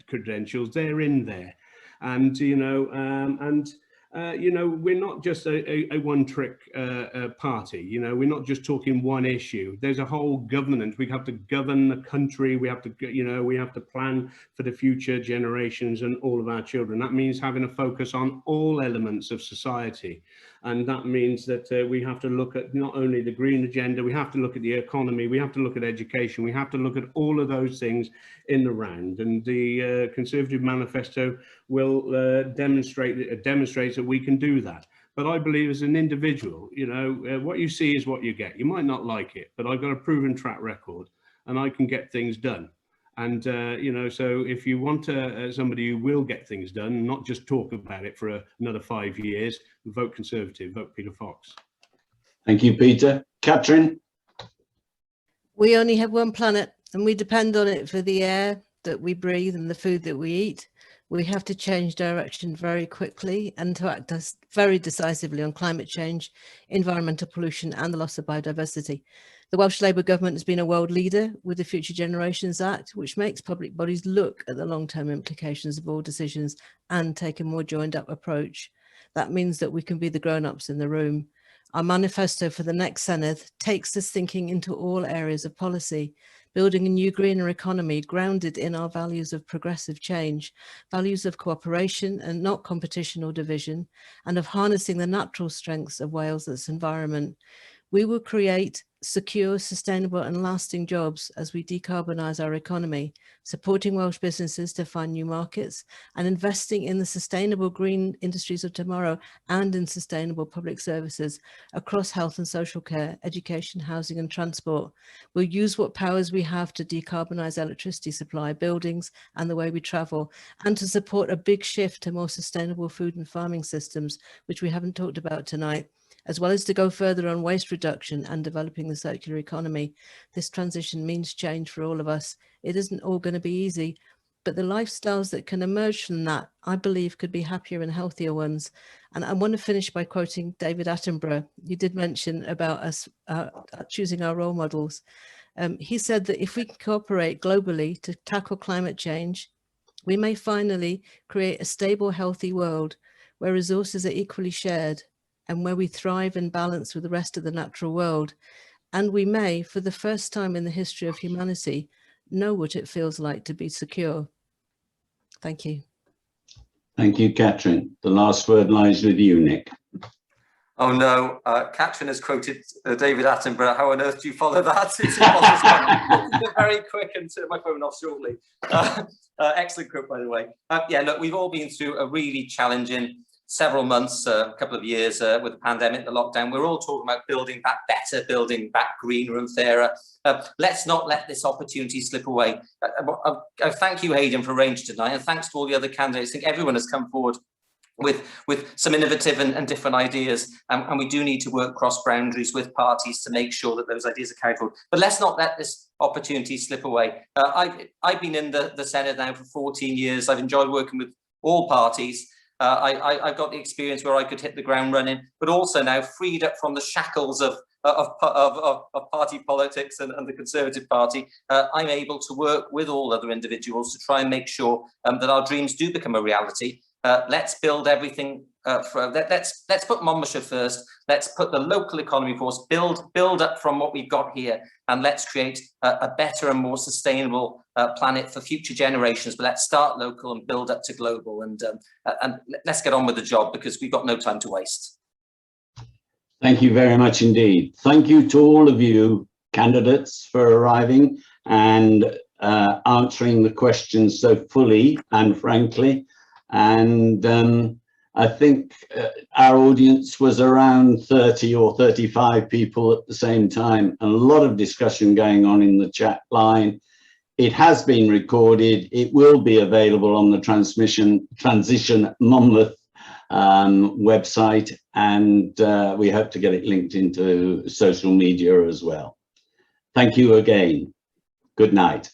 credentials. They're in there, and we're not just a one-trick party. We're not just talking one issue. There's a whole governance. We have to govern the country. We have to, we have to plan for the future generations and all of our children. That means having a focus on all elements of society. And that means that we have to look at not only the green agenda, we have to look at the economy, we have to look at education, we have to look at all of those things in the round. And the Conservative manifesto will demonstrates that we can do that. But I believe as an individual, what you see is what you get. You might not like it, but I've got a proven track record and I can get things done. And, so if you want somebody who will get things done, not just talk about it for another 5 years, vote Conservative, vote Peter Fox. Thank you, Peter. Catherine? We only have one planet and we depend on it for the air that we breathe and the food that we eat. We have to change direction very quickly and to act very decisively on climate change, environmental pollution and the loss of biodiversity. The Welsh Labour government has been a world leader with the Future Generations Act, which makes public bodies look at the long-term implications of all decisions and take a more joined-up approach. That means that we can be the grown-ups in the room. Our manifesto for the next Senedd takes this thinking into all areas of policy, building a new greener economy grounded in our values of progressive change, values of cooperation and not competition or division, and of harnessing the natural strengths of Wales' environment. We will create secure, sustainable and lasting jobs as we decarbonise our economy, supporting Welsh businesses to find new markets and investing in the sustainable green industries of tomorrow and in sustainable public services across health and social care, education, housing and transport. We'll use what powers we have to decarbonise electricity supply, buildings and the way we travel, and to support a big shift to more sustainable food and farming systems, which we haven't talked about tonight, as well as to go further on waste reduction and developing the circular economy. This transition means change for all of us. It isn't all going to be easy, but the lifestyles that can emerge from that, I believe, could be happier and healthier ones. And I want to finish by quoting David Attenborough. You did mention about us choosing our role models. He said that if we can cooperate globally to tackle climate change, we may finally create a stable, healthy world where resources are equally shared and where we thrive and balance with the rest of the natural world. And we may, for the first time in the history of humanity, know what it feels like to be secure. Thank you. Thank you, Catherine. The last word lies with you, Nick. Oh no, Catherine has quoted David Attenborough. How on earth do you follow that? It's impossible. Very quick and turn my phone off shortly. Excellent quote, by the way. Yeah, look, we've all been through a really challenging several months, a couple of years with the pandemic, the lockdown. We're all talking about building back better, building back greener and fairer. Let's not let this opportunity slip away. I thank you, Hayden, for arranging tonight, and thanks to all the other candidates. I think everyone has come forward with some innovative and different ideas, and we do need to work cross boundaries with parties to make sure that those ideas are carried forward. But let's not let this opportunity slip away. I've been in the Senate now for 14 years. I've enjoyed working with all parties. I've got the experience where I could hit the ground running, but also now freed up from the shackles of party politics and the Conservative Party, I'm able to work with all other individuals to try and make sure that our dreams do become a reality. Let's build everything. Let's put Monmouthshire first. Let's put the local economy first. Build up from what we've got here, and let's create a better and more sustainable planet for future generations. But let's start local and build up to global, and let's get on with the job because we've got no time to waste. Thank you very much indeed. Thank you to all of you candidates for arriving and answering the questions so fully and frankly. And I think our audience was around 30 or 35 people at the same time, and a lot of discussion going on in the chat line. It has been recorded. It will be available on the Transition Monmouth website, and we hope to get it linked into social media as well. Thank you again. Good night.